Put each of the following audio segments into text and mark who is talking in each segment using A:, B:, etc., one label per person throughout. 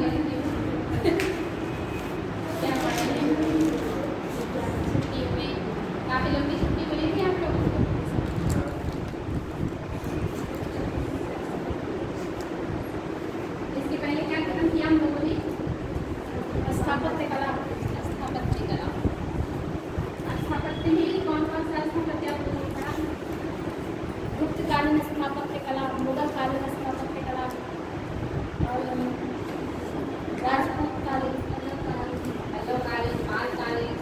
A: करेंगे क्या पढ़ेंगे छुट्टी में, काफ़ी लंबी छुट्टी मिलेगी आप लोगों को। इसके पहले क्या खत्म किया हम लोगों ने? स्थापत्य कला। स्थापत्य कला, स्थापत्य में कौन कौन सा स्थापत्य आप लोगों ने पढ़ा? गुप्तकालीन स्थापत्य कला, मुगल कालीन स्थापत्य कला, और राजपूत कालीन, पल्लव कालीन, पाल कालीन,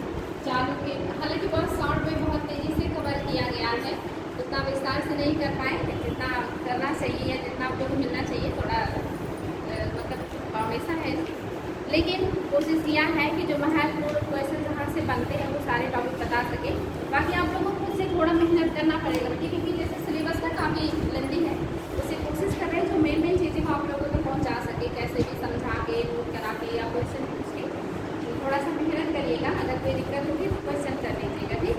A: चालुक्य। हालांकि बहुत शॉर्ट में बहुत तेजी से कवर किया गया है, उतना विस्तार से नहीं कर पाए, जितना करना चाहिए या जितना आप लोगों को मिलना चाहिए थोड़ा मतलब हमेशा है। लेकिन कोशिश किया है कि जो महत्वपूर्ण क्वेश्चन जहाँ से बनते हैं वो सारे टॉपिक बता सके। बाकी आप लोगों को उससे थोड़ा मेहनत करना पड़ेगा, क्योंकि जैसे सिलेबस का काफ़ी लंबी है, उससे कोशिश कर रहे हैं जो मेन चीज़ें को आप लोगों तक पहुँचा सके, कैसे भी समझा के, नोट करा के या क्वेश्चन पूछ के। तो थोड़ा सा मेहनत करिएगा, अगर कोई दिक्कत होगी तो क्वेश्चन कर लीजिएगा, ठीक।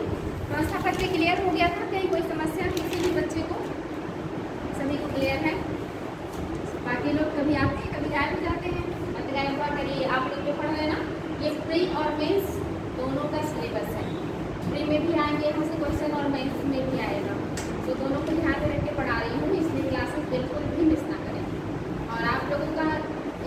A: तो स्थापत्य क्लियर हो गया था? कहीं कोई समस्या किसी भी बच्चे को? सभी को क्लियर है? बाकी लोग कभी आते हैं कभी गायब हो जाते हैं, गायब हुआ करिए। आप लोग जो पढ़ रहे हैं ना, ये प्री और मेंस दोनों का सिलेबस है। प्री में भी आएंगे यहाँ से क्वेश्चन और मेंस में भी आएगा, तो दोनों को ध्यान में रख के पढ़ा रही हूँ, इसलिए क्लासेस बिल्कुल भी मिस ना करें। और आप लोगों का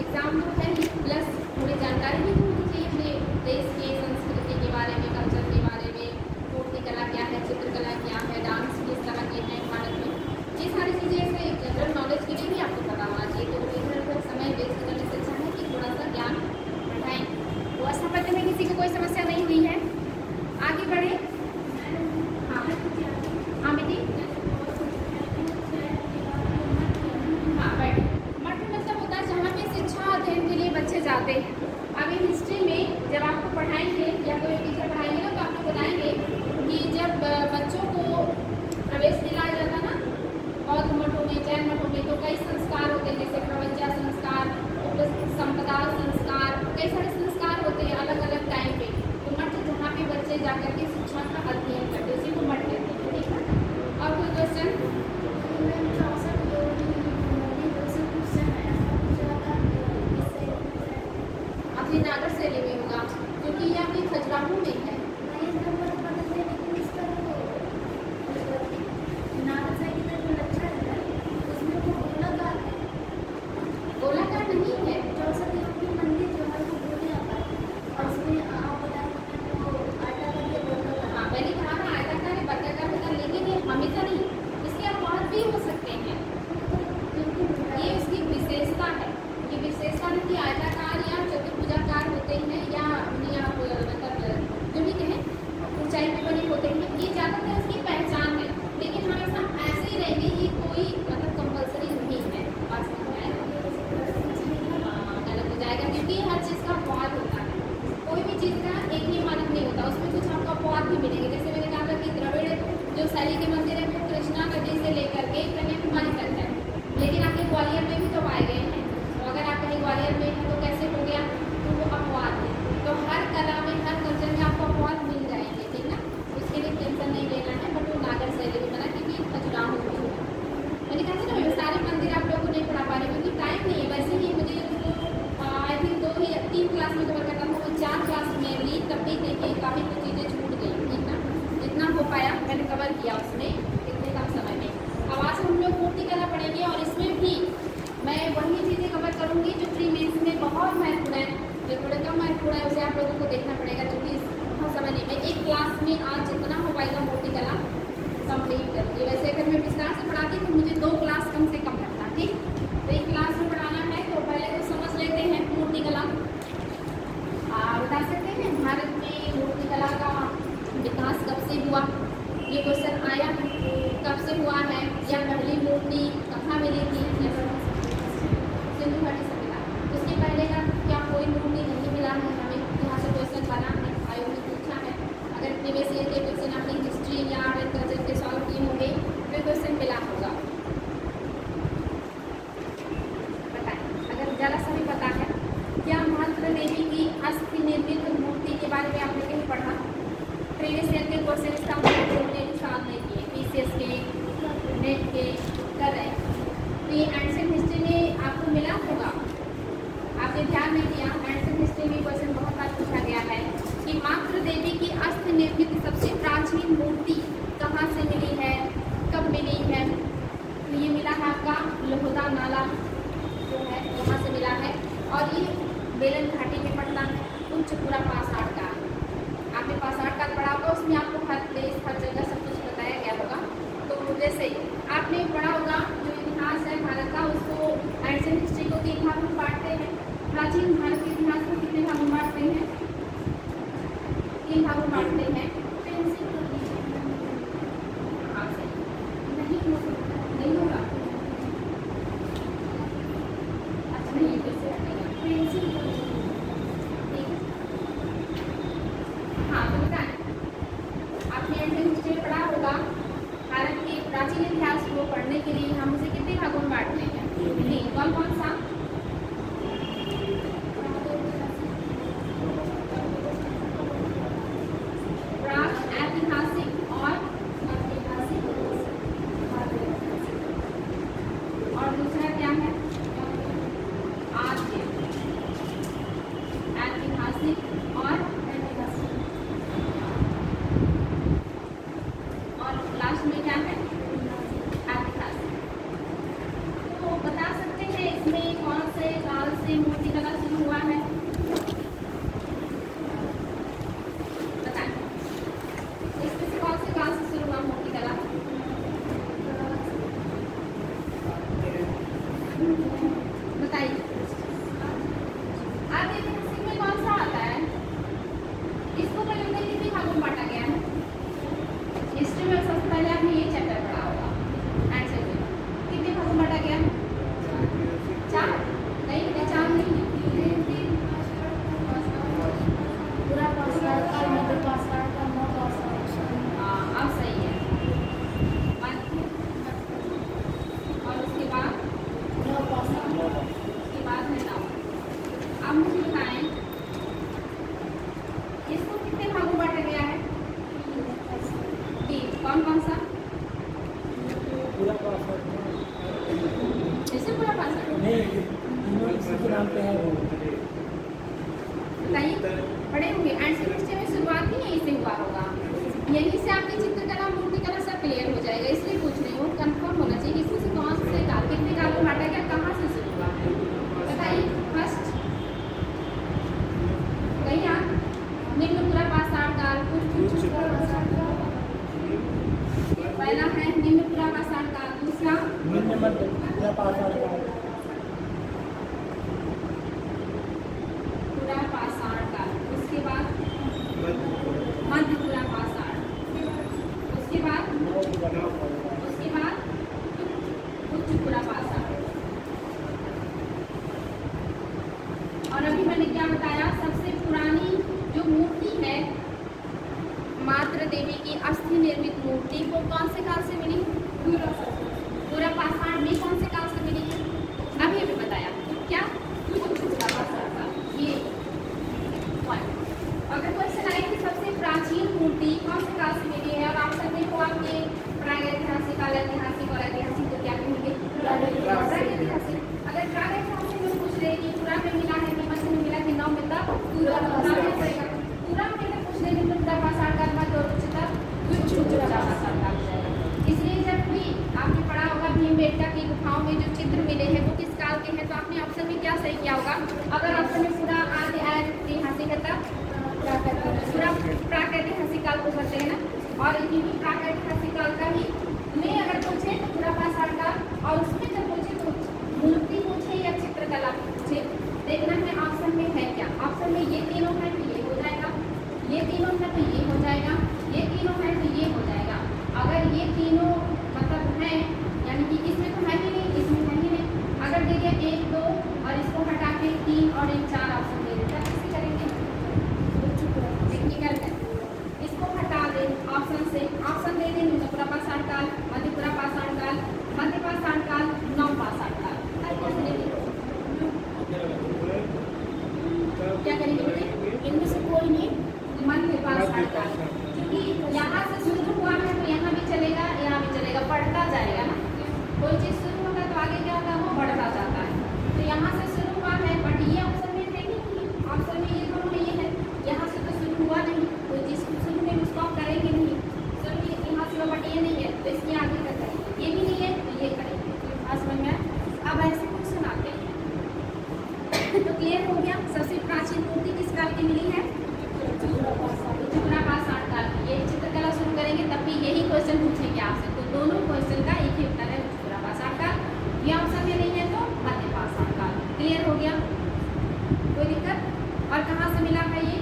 A: एग्ज़ाम तो है ही, प्लस थोड़ी जानकारी भी होनी चाहिए अपने देश की संस्कृति के बारे में, कल्चर के बारे में, मूर्ति कला क्या है, चित्रकला क्या है, डांस किस तरह के हैं भारत में, ये सारी चीज़ें ऐसे जनरल नॉलेज के लिए भी आपको पता होना चाहिए। तो इधर उधर समय वेस्ट करने से अच्छा है कि थोड़ा सा ज्ञान बढ़ाएं। तो स्थापत्य में किसी को कोई समस्या नहीं हुई है? आगे बढ़े। हाँ हाँ बेटी, हाँ बैठ। मठ मतलब होता है जहाँ पे शिक्षा अध्ययन के लिए बच्चे जाते हैं। अभी हिस्ट्री में जब आपको पढ़ाएंगे या कोई टीचर पढ़ाएंगे ना, तो आपको बताएंगे कि जब बच्चों को प्रवेश दिलाया जाता ना बौद्ध मठों में, जैन मठों में, तो कई संस्कार होते हैं, जैसे प्रवंचा संस्कार, संपदा संस्कार, कई सारे संस्कार होते हैं अलग अलग टाइम पे। तो मठ जहाँ पे बच्चे जाकर के शिक्षा का अध्ययन करते हैं, उसी को मठ कहते हैं, ठीक है। और कोई क्वेश्चन? अभी नागर शैली में होगा, क्योंकि ये अभी खजुराहो में है। गोलाकार नहीं है, मंदिर जो है वो बोले आता है, और उसमें आप बता सकते हो आटा करके बोलता। हाँ मैंने कहा ना आयताकार है, वर्गाकार होता है, लेकिन ये हमेशा नहीं, इसके अपवाद भी हो सकते हैं। ये इसकी विशेषता है, ये विशेषता नहीं कि आयताकार या चतुर्भुजाकार होते हैं या मतलब जो भी कहें ऊंचाई पे बने होते हैं, ये ज़्यादातर इसकी पहचान है। लेकिन हमेशा ऐसे ही रहेंगे, ये कोई मतलब कंपल्सरी नहीं है। गलत हो जाएगा, क्योंकि हर चीज़ का अपवाद होता है, कोई भी चीज़ का एक ही मानक नहीं होता, उसमें कुछ आपको अपवाद भी मिलेंगे। जैसे मैंने कहा था कि द्रविड़ जो शैली के मंदिर है वो कृष्णा नदी से लेकर के कन्याकुमारी तक है, लेकिन आपके ग्वालियर में भी तो पाए गए हैं। तो अगर आप कहीं ग्वालियर में हैं तो कैसे हो गया? तो वो अपवाद है। तो हर कला में, हर कल्चर में आपको अपवाद मिल जाएंगे, ठीक ना, उसके लिए टेंशन नहीं लेना है। बट वो नागर शैली में बना, क्योंकि खजुराहो में है। मैंने कहा था ना सारे मंदिर आप लोगों को नहीं पढ़ा पा रहे, क्योंकि टाइम नहीं है। वैसे ही मुझे आई थिंक 2 या 3 क्लास में कवर करता हूँ, 4 क्लास में ली, तब भी देखिए काफ़ी कुछ चीज़ें छूट गई, ठीक ना। जितना हो पाया मैंने कवर किया उसमें इतने कम समय में। अब आज हम लोग मूर्ति कला पढ़ेंगे, और इसमें भी मैं वही चीज़ें कवर करूँगी जो प्री मेंस में बहुत महत्वपूर्ण है, जो थोड़े कम महत्वपूर्ण है उसे आप लोगों को देखना पड़ेगा, क्योंकि बहुत समय नहीं। मैं एक क्लास में आज जितना हो पाएगा मूर्ति कला कंप्लीट करूँगी। वैसे अगर मैं विस्तार से पढ़ाती तो मुझे 2 क्लास कम से कम लगता, ठीक। तो एक क्लास में पढ़ाना है तो पहले तो समझ लेते हैं मूर्ति कला। बता सकते हैं भारत में मूर्ति कला का विकास कब से हुआ? ये क्वेश्चन आया, कब से हुआ है, या पहली मूर्ति कहाँ मिली थी? सिंधु घाटी से मिला। उसके पहले का क्या कोई मूर्ति नहीं मिला है हमें? यहाँ से क्वेश्चन बना है, आयोग ने पूछा है। अगर प्रीवियस ईयर के क्वेश्चन अपनी हिस्ट्री या आर्ट एंड कल्चर के सॉल्व किए होंगे तो क्वेश्चन मिला होगा। बताएं अगर ज़रा सा भी पता है। क्या महात्मा देवी की अस्थि निर्मित मूर्ति के बारे में आपने कहीं पढ़ा? प्रीवियस ईयर के क्वेश्चन इसका हमने साथ नहीं किए, PCS के, नेट के कर रहे हैं। तो ये एंशिएंट हिस्ट्री में आपको मिला होगा, आप आपने ध्यान नहीं दिया, एंशिएंट हिस्ट्री में क्वेश्चन बहुत बार पूछा गया है कि मातृ देवी की अस्थि निर्मित सबसे प्राचीन मूर्ति कहाँ से मिली है, कब मिली है? तो ये मिला है आपका लोहदा नाला जो है यहाँ से मिला है, और ये बेलन घाटी में पड़ता है। उच्चपुरा पाषाण काल, आपने पाषाण काल पढ़ा होगा, उसमें आपको हर प्लेस हर जगह सब कुछ बताया गया होगा। तो जैसे आपने पढ़ा होगा जो इतिहास है भारत का, उसको एंशिएंट हिस्ट्री को 3 भागों में बांटते हैं। प्राचीन भारत के इतिहास को कितने भागों में बांटते हैं? 3 भागों में बांटते हैं। नहीं होगा, अच्छा नहीं फिर से हटेगा। हाँ तो बताएं, आपने एंशिएंट हिस्ट्री पढ़ा होगा, भारत के प्राचीन इतिहास को पढ़ने के लिए हम उसे कितने भागों में बांटते हैं? 3। कौन कौन सा? ऐतिहासिक और दूसरा क्या है? आद्य। ऐतिहासिक और लास्ट में क्या है? ऐतिहासिक। तो बता सकते हैं इसमें कौन से काल से मूर्तिकला शुरू हुआ है? बताएं, इसमें से कौन से काल से शुरू हुआ मूर्तिकला? बताइए। आद्य ऐतिहासिक में कौन सा आता है? इसको पहले बताइए कितने भागों में बांटा गया है? हिस्ट्री में सबसे पहले आपने ये चैप्टर पढ़ा होगा, एंशिएंट में कितने भागों में बांटा गया? 4? नहीं बेटा 4 नहीं है।
B: पूरा पाषाण काल, मध्य पाषाण काल, नवपाषाण।
A: हाँ अब सही है। और उसके बाद
B: नवपाषाण।
A: उसके बाद है नव। अब मुझे बताएं इसको कितने भागों में बांटा गया है? 3। कौन कौन सा?
B: पूरा पाषाण
A: जैसे पूरा पाषाण
B: नहीं, तीनों इसी के नाम पे है वो।
A: बताइए, पढ़े होंगे एंशिएंट हिस्ट्री में शुरुआत ही यहीं से हुआ होगा। यहीं से आपकी चित्रकला मूर्तिकला सब क्लियर हो जाएगा, इसलिए पूछ रही हूँ, कंफर्म होना चाहिए इसमें से कौन से काल, कितने काल में बांटा गया, कहाँ से शुरू हुआ है? बताइए। फर्स्ट कहीं आप निम्नपुरा पाषाण काल, पहला है निम्नपुरा पाषाण काल, दूसरा
B: निम्न मध्य पूरा पाषाण काल।
A: पूरा पाषाण काल, उसके बाद मध्यपुरा पाषाण, उसके बाद उच्चपुरा पाषाण। और अभी मैंने क्या बताया, सबसे पुरानी जो मूर्ति है मातृ देवी की अस्थि निर्मित मूर्ति, वो कौन से काल से मिली? पूरा पाषाण में कौन से काल से मिली है? अभी अभी बताया क्या? उच्चपुरा पाषाण काल। ये अगर क्वेश्चन आए कि सबसे प्राचीन मूर्ति कौन से काल से मिली है, और आप सब देखो आपके प्रागैतिहासिक, काल ऐतिहासिक और ऐतिहासिक, तो क्या कहेंगे? प्रागैतिहासिक। अगर प्रागैतिहासिक में पूछ रहे कि पूरा में मिला है कि मध्य में मिला कि नव में, तब पूरा में पड़ेगा। पूरा में अगर पूछ रहे तो पूरा पाषाण काल, मध्य और उच्चपुरा पाषाण काल हो जाएगा। इसलिए जब भी आपने पढ़ा होगा भीमबेटका की गुफाओं में जो चित्र मिले हैं वो किस काल के हैं, तो आपने ऑप्शन में क्या सही किया होगा? अगर ऑप्शन में पूरा आद्य ऐतिहासिक है तब पूरा प्रागैतिहासिक काल को करते हैं ना, और इन्हीं प्रागैतिहासिक काल का ही में अगर पूछे तो पूरा पाषाण काल, और उसमें जब पूछे तो मूर्ति पूछे या चित्रकला पूछे, देखना है ऑप्शन में है क्या। ऑप्शन में ये तीनों है तो ये हो जाएगा, ये तीनों है तो ये हो जाएगा, ये तीनों है तो ये हो जाएगा। अगर ये तीनों मतलब है, यानी कि इसमें तो है ही नहीं, इसमें है ही नहीं, अगर दे दिया 1 2 और इसको हटा के 3 और 1 4 ऑप्शन दे देता, कैसे करेंगे? टेक्निकल है, इसको हटा दे ऑप्शन से, ऑप्शन दे दें निम्नपुरा पाषाण काल, मध्यपुरा पाषाण काल, मध्य पाषाण काल, नव पाषाण काल। क्या करेंगे बेटे?
B: इनमें से कोई नहीं।
A: मध्य पाषाण काल, क्योंकि यहाँ से शुरू हुआ है तो यहाँ भी चलेगा, यहाँ भी चलेगा, बढ़ता जाएगा ना। कोई चीज़ शुरू होता है तो आगे क्या होता है? वो बढ़ता जाता है। तो यहाँ से शुरू हुआ है, बट ये ऑप्शन तो क्लियर हो गया। सबसे प्राचीन मूर्ति किस काल की मिली है? त्रिपुरा पाषाण काल की। ये चित्रकला शुरू करेंगे तब भी यही क्वेश्चन पूछेंगे आपसे, तो दोनों क्वेश्चन का एक ही उत्तर है, त्रिपुरा पाषाण काल। ये ऑप्शन में नहीं है तो मध्य पाषाण काल। क्लियर हो गया, कोई दिक्कत? और कहाँ से मिला है ये?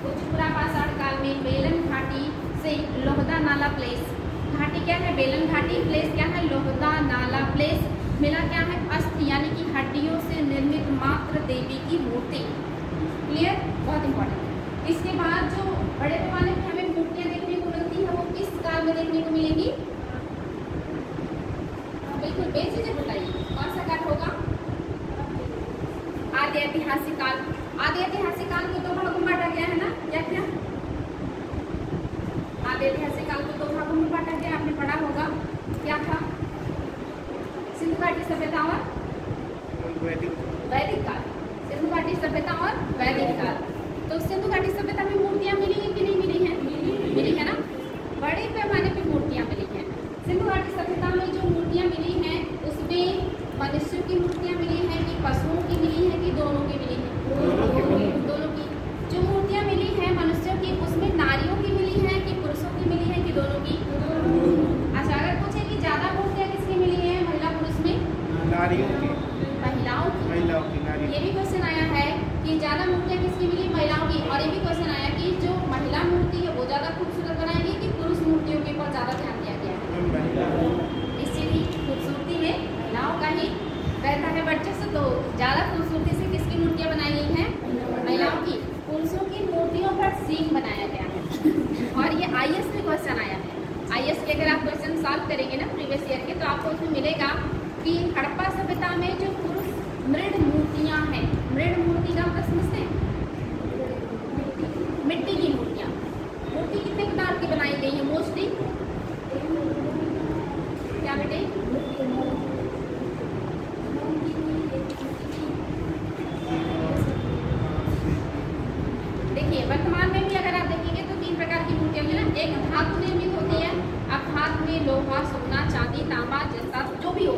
A: तो त्रिपुरा पाषाण काल में बेलन घाटी से लोहदा नाला प्लेस, घाटी क्या है? बेलन घाटी, प्लेस क्या है? लोहदा नाला प्लेस। मिला क्या है? अस्थि यानी कि हड्डियों से निर्मित मात्र देवी की मूर्ति। क्लियर, बहुत इंपॉर्टेंट है। इसके बाद जो बड़े पैमाने पे हमें मूर्तियां देखने को मिलती है वो किस काल में देखने को मिलेगी? बिल्कुल बेझिझक बताइए, कौन सा काल होगा? आदि ऐतिहासिक काल। आदि ऐतिहासिक काल को दो भागों में बांटा गया है ना, क्या क्या? आदि ऐतिहासिक काल को दो भागों में बांटा गया, आपने पढ़ा होगा। क्या था? सिंधु घाटी सभ्यता और वैदिक काल। सिंधु घाटी सभ्यता और वैदिक काल। तो सिंधु घाटी सभ्यता में मूर्तियां मिली है कि नहीं मिली है? मिली है ना, बड़े पैमाने पे मूर्तियां मिली हैं। सिंधु घाटी सभ्यता में जो मूर्तियां मिली हैं उसमें मनुष्यों की मूर्तियां मिली हैं कि पशुओं की मिली है कि दोनों की मिली है? दोनों की। जो मूर्तियां मिली है मनुष्यों की उसमें नारियों की मिली है कि पुरुषों की मिली है कि दोनों की? अच्छा, अगर पूछे कि ज्यादा मूर्तियां किसकी मिली है महिला पुरुष में?
C: नारियों की।
A: महिलाओं की। ये भी क्वेश्चन आया है कि ज्यादा मूर्तियां किसकी मिली? महिलाओं की। और ये भी क्वेश्चन आया कि जो महिला मूर्ति है वो ज्यादा खूबसूरत बनाएगी कि पुरुष मूर्तियों के ऊपर ज्यादा ध्यान दिया गया है? इसीलिए खूबसूरती में महिलाओं का ही रहता है वर्चस्व, तो ज्यादा खूबसूरती से किसकी मूर्तियां बनाई गई हैं? महिलाओं की। पुरुषों की मूर्तियों पर सींग बनाया गया है। और ये IAS में क्वेश्चन आया है। IAS के अगर आप क्वेश्चन सॉल्व करेंगे ना प्रीवियस ईयर के, तो आपको उसमें मिलेगा कि हड़प्पा सभ्यता में जो पुरुष मृद मूर्तियां हैं, मृद मूर्ति का मतलब समझते हैं? मिट्टी की मूर्तियां। मूर्ति कितने प्रकार की बनाई गई है मोस्टली? क्या बेटे? देखिए वर्तमान में भी अगर आप देखेंगे तो 3 प्रकार की मूर्तियां हैं ना। एक धातु निर्मित होती है, अर्थात में लोहा, सोना, चांदी, तांबा, जस्ता जो भी हो,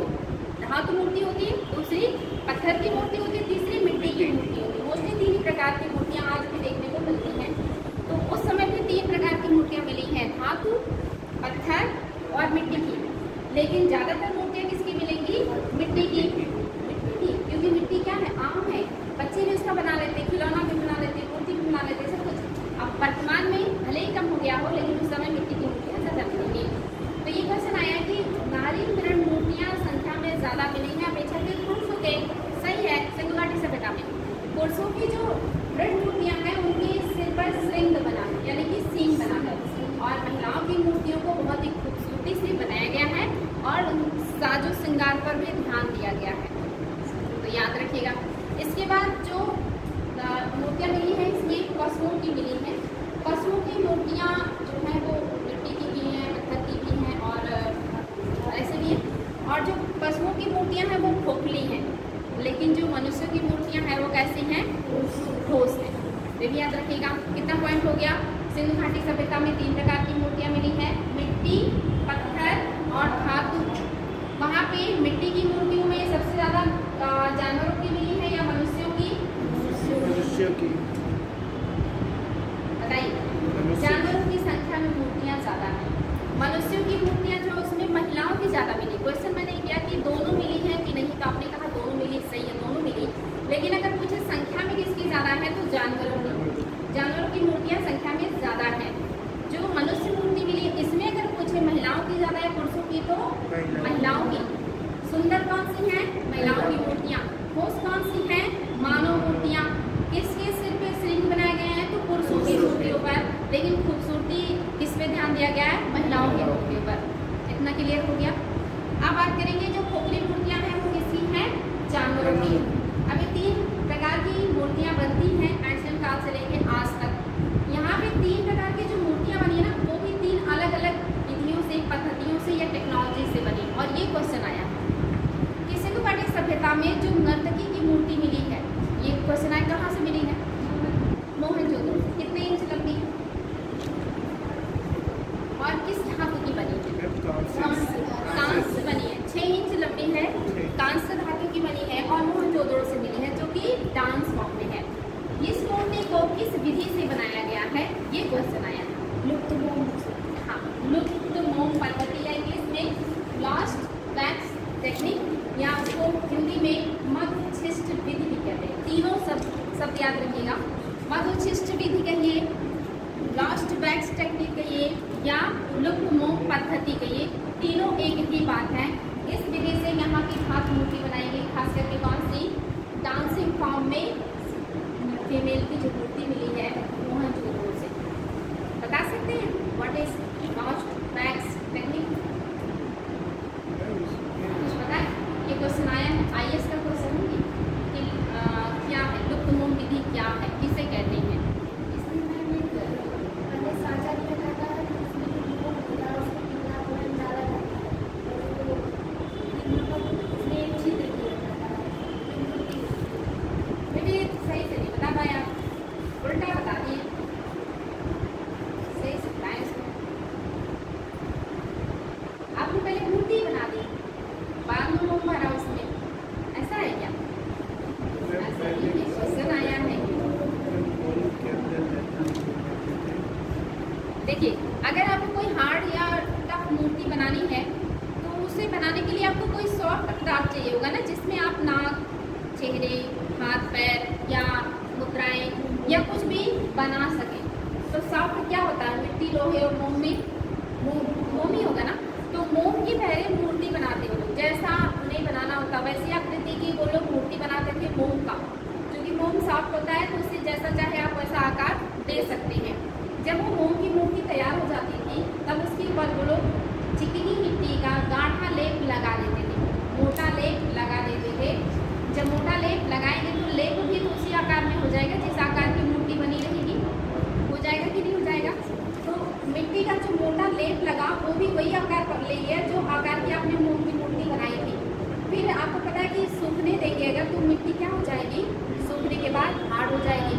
A: धातु मूर्ति होती है। दूसरी पत्थर की मूर्ति होती है, तीसरी मिट्टी की मूर्ति होती है। मोस्टली 3 प्रकार की मूर्तियां आज भी देखने को मिलती हैं। तो उस समय भी 3 प्रकार की मूर्तियां मिली हैं, धातु, पत्थर और मिट्टी की। लेकिन ज्यादातर मूर्तियां किसकी मिलेंगी? मिट्टी की। क्योंकि मिट्टी क्या है? आम है, बच्चे भी उसका बना लेते हैं, खिलौना भी बना लेते हैं, मूर्ति भी बना लेते हैं, सब कुछ। अब वर्तमान में भले ही कम हो गया हो लेकिन उस समय मिट्टी की मूर्तियां ज्यादा मिलेंगी। तो ये क्वेश्चन आया कि नारी मृण मूर्तियां संख्या में ज्यादा मिली हैं अपेक्षाकृत पुरुषों के। सही है, सिंधु घाटी सभ्यता में पुरुषों की जो मृण मूर्तियां हैं उनके सिर पर श्रृंग बना है यानी कि सींग बना है, और महिलाओं की मूर्तियों को बहुत ही खूबसूरती से बनाया गया है और साजो श्रृंगार पर भी ध्यान दिया गया है, तो याद रखिएगा। इसके बाद जो मूर्तियां मिली हैं इसमें पशुओं की मिली हैं। पशुओं की मूर्तियां जो हैं वो मिट्टी की भी हैं, पत्थर की भी हैं और ऐसे भी हैं। और जो पशुओं की मूर्तियां हैं वो खोखली हैं, लेकिन जो मनुष्यों की मूर्तियां हैं वो कैसी हैं? ठोस हैं। ये भी याद रखिएगा। कितना पॉइंट हो गया? सिंधु घाटी सभ्यता में 3 प्रकार की मूर्तियां मिली हैं, मिट्टी, पत्थर और धातु। वहाँ पे मिट्टी की मूर्तियों में सबसे ज़्यादा जानवरों की मिली है या मनुष्यों की?
C: मनुष्य की।
A: बताइए। जानवरों की संख्या में मूर्तियाँ ज़्यादा हैं। मनुष्यों की मूर्तियाँ जो उसमें महिलाओं की ज़्यादा मिली। क्वेश्चन मैंने किया कि दोनों मिली है कि नहीं, तो आपने कहा दोनों मिली, सही है दोनों मिली। लेकिन अगर पूछे संख्या में किसकी ज़्यादा है तो जानवरों की मूर्तियाँ संख्या में ज़्यादा है। जो मनुष्य मूर्ति मिली इसमें अगर पूछे महिलाओं की ज़्यादा है पुरुषों की, तो महिलाओं की। सुंदर कौन सी है? महिलाओं की मूर्तियाँ। ठोस कौन सी है? मानव मूर्तियाँ। किसके सिर पे श्रृंग बनाए गए हैं? तो पुरुषों की मूर्तियों पर, लेकिन खूबसूरती किस पे ध्यान दिया गया है? महिलाओं की मूर्तियों पर। इतना क्लियर हो गया। अब बात करेंगे जो खोखली मूर्तियाँ हैं वो किसकी हैं? जानवरों की। अभी 3 प्रकार की मूर्तियाँ बनती हैं एंशिएंट काल से लेकर आज तक। यहाँ पे 3 प्रकार की जो मूर्तियाँ बनी है ना वो भी 3 अलग अलग विधियों से, पद्धतियों से या टेक्नोलॉजी से बनी। और ये क्वेश्चन आया कि सिंधु घाटी सभ्यता में जो नर्तकी की मूर्ति मिली है, ये क्वेश्चन आया कहाँ से मिली है? मोहनजोदड़ो। कितने इंच लंबी है और किस धातु की बनी है? कांस्य बनी है। 6 इंच लंबी है, कांस्य धातु की बनी है और मोहनजोदड़ो से मिली है, जो कि डांस फॉर्म में है। इस मूर्ति को किस विधि से बनाया गया है, ये क्वेश्चन आया था।
B: लुप्त मोम।
A: हाँ, लुप्त मोम पद्धति या इंग्लिश में लॉस्ट वैक्स टेक्निक या उसको हिंदी में मधुच्छिष्ट विधि भी कहते हैं। तीनों शब्द याद रखिएगा। मधुच्छिष्ट विधि कहिए, लॉस्ट वैक्स टेक्निक कहिए या लुप्त मोम पद्धति कहिए, तीनों एक ही बात है। इस विधि से यहाँ की खास मूर्ति बनाई गई, खास करके कौन सी, डांसिंग फॉर्म में फीमेल की जो मूर्ति मिली है मोहनजोदड़ो से। बता सकते हैं what is lost wax technique? कुछ पता है? ये क्वेश्चन आया है, IAS का क्वेश्चन है कि क्या है लुप्त मोम विधि, क्या है, किसे कहते हैं?
B: पहले साझा किया जाता है, उसमें मोम होता है, उसमें कितना मोम डाला जाता है, उसमें एक छिद्र किया जाता है।
A: बेटे सही से नहीं बता पाए आप, उल्टा बता दिए। सही से बताएं इसको। आपने पहले मूर्ति बना दी, बाद में मोम भरा उसमें, ऐसा है क्या? ऐसा नहीं, ये क्वेश्चन आया है। देखिए, अगर आपको कोई हार्ड या टफ मूर्ति बनानी है तो उसे बनाने के लिए आपको कोई सॉफ्ट क्राफ्ट चाहिए होगा ना, जिसमें आप नाक, चेहरे, हाथ पैर या मुद्राएं या कुछ भी बना सकें। तो सॉफ्ट क्या होता है, मिट्टी, लोहे और मोम में मोम ही होगा ना। तो मोम की पहले मूर्ति बनाते हो लोग, जैसा उन्हें बनाना होता वैसी आकृति की वो लोग मूर्ति बनाते थे मोम का। क्योंकि मोम सॉफ्ट होता है तो उससे जैसा चाहे आप वैसा आकार दे सकते हैं। जब वो मोम की मूर्ति तैयार हो जाती थी तब उसके ऊपर वो लोग चिकनी मिट्टी का गाढ़ा लेप लगा देते थे, मोटा लेप लगा देते थे। जब मोटा लेप लगाएंगे तो लेप भी तो उसी आकार में हो जाएगा जिस आकार की मूर्ति बनी रहेगी। हो जाएगा कि नहीं हो जाएगा? तो मिट्टी का जो मोटा लेप लगा वो भी वही आकार कर ले लिया जो आकार की आपने मोम की मूर्ति बनाई थी। फिर आपको पता है कि सूखने देंगे अगर तो मिट्टी क्या हो जाएगी, सूखने के बाद हार्ड हो जाएगी।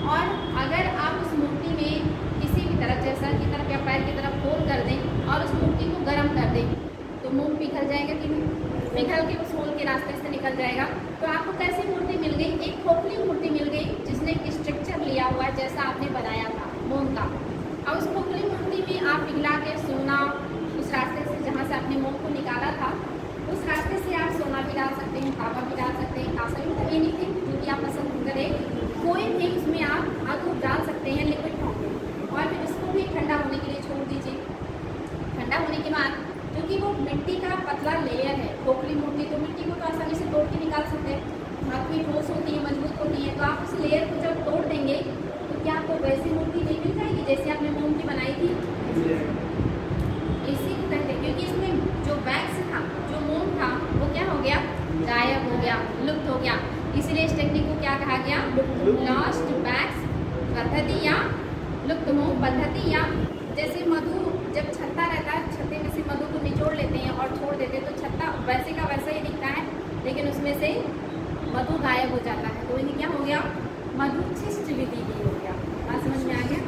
A: और अगर आप उस मूर्ति में किसी भी तरफ, जैसा की तरफ या पैर की तरफ होल कर दें और उस मूर्ति को गर्म कर दें तो मोम पिघल जाएगा कि नहीं? पिघल के उस होल के रास्ते से निकल जाएगा। तो आपको कैसी मूर्ति मिल गई, एक खोखली मूर्ति मिल गई जिसने एक स्ट्रक्चर लिया हुआ है जैसा आपने बनाया था मोम का। और उस खोखली मूर्ति में आप पिघला के सोना, उस रास्ते से जहाँ से आपने मोम को निकाला था उस रास्ते से आप सोना भी डाल सकते हैं, तांबा भी डाल सकते हैं, कांसा भी, मतलब एनीथिंग जो कि आप पसंद करें कोई भी उसमें आप आग डाल सकते हैं लिक्विड फॉर्म में। और फिर उसको भी ठंडा होने के लिए छोड़ दीजिए। ठंडा होने के बाद क्योंकि वो मिट्टी का पतला लेयर है, खोखली मूर्ति, तो मिट्टी को तो आसानी से तोड़ के निकाल सकते हैं, हाथ में ठोस होती है, मजबूत होती है। तो आप उस लेयर को जब तोड़ देंगे तो क्या आपको वैसी मूर्ति नहीं मिल जाएगी जैसे आपने मोम की बनाई थी? इसी को कहते हैं, क्योंकि इसमें जो वैक्स था, जो मोम था, वो क्या हो गया, गायब हो गया, लुप्त हो गया। इसलिए इस टेक्निक को क्या कहा गया, लॉस्ट वैक्स पद्धति या लुप्त मोम पद्धति। या जैसे मधु जब छत्ता रहता है, छत्ते में से मधु को निचोड़ लेते हैं और छोड़ देते हैं तो छत्ता वैसे का वैसा ही दिखता है, लेकिन उसमें से मधु गायब हो जाता है। तो ये क्या हो गया, मधुच्छिष्ट विधि भी हो गया। बात समझ में आ गया?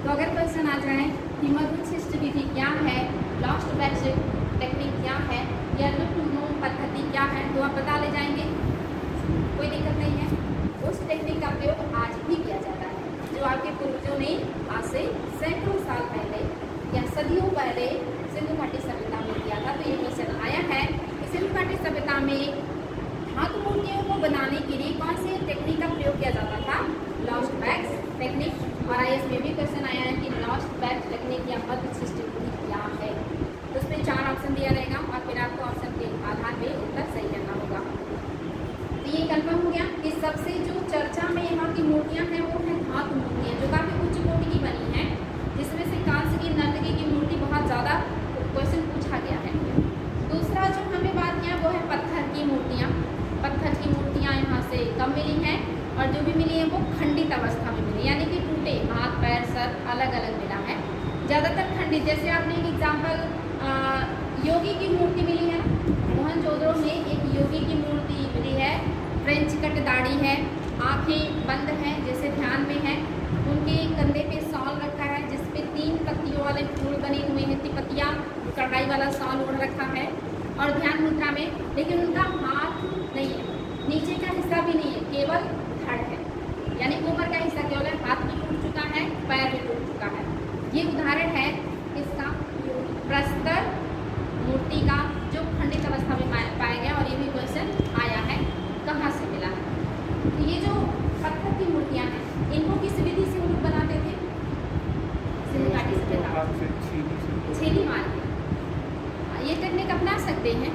A: तो अगर क्वेश्चन आ जाए कि मधुच्छिष्ट विधि क्या है, लॉस्ट वैक्स टेक्निक क्या है या लुप्त मोम पद्धति क्या है, तो आप बता ले जाएंगे, कोई दिक्कत नहीं है। उस टेक्निक का प्रयोग आज भी किया जाता है जो आपके पूर्वजों ने आज से सैकड़ों साल पहले या सदियों पहले सिंधु घाटी सभ्यता में किया था। तो ये क्वेश्चन आया है कि सिंधु घाटी सभ्यता में धातु मूर्तियों को बनाने के लिए कौन से टेक्निक का प्रयोग किया जाता था, लॉस्ट वैक्स टेक्निक। और IAS में भी क्वेश्चन आया है कि लॉस्ट वैक्स टेक्निक या मधुच्छिष्ट विधि क्या है। तो उसमें 4 ऑप्शन दिया रहेगा और फिर आपको ऑप्शन के आधार पर उत्तर सही करना होगा। तो ये कन्फर्म हो गया कि सबसे जो चर्चा में यहाँ की मूर्तियाँ हैं वो हैं धातु मूर्तियाँ जो काफ़ी उच्च कोटि की बनी हैं, जिसमें से कांस्य की, नर्तकी की मूर्ति बहुत ज़्यादा क्वेश्चन पूछा गया है। दूसरा जो हमें बात किया वो है पत्थर की मूर्तियाँ। पत्थर की मूर्तियाँ यहाँ से कम मिली हैं और जो भी मिली है वो खंडित अवस्था में मिली, यानी कि टूटे, हाथ पैर सर अलग अलग मिला है, ज़्यादातर खंडित। जैसे आपने एक एग्जाम्पल योगी की मूर्ति मिली है, मोहनजोदड़ो में एक योगी की मूर्ति मिली है, फ्रेंच कट दाढ़ी है, आंखें बंद हैं जैसे ध्यान में है, उनके कंधे पे शॉल रखा है जिसपे 3 पत्तियों वाले फूल बने हुए हैं, तिपतिया कढ़ाई वाला शॉल ओढ़ रखा है और ध्यान मुद्रा में, लेकिन उनका हाथ नहीं है, नीचे का हिस्सा भी नहीं है, केवल यानी ऊपर का हिस्सा केवल हाथ भी टूट चुका है, पैर भी टूट चुका है। ये उदाहरण है इसका प्रस्तर मूर्ति का, जो खंडित अवस्था में पाया गया। और ये भी क्वेश्चन आया है कहाँ से मिला है। तो ये जो पत्थर की मूर्तियाँ हैं, इनको किस विधि से वो लोग बनाते थे? सिंधु घाटी सभ्यता, छेनी मार के। ये टेक्निक अपना सकते हैं,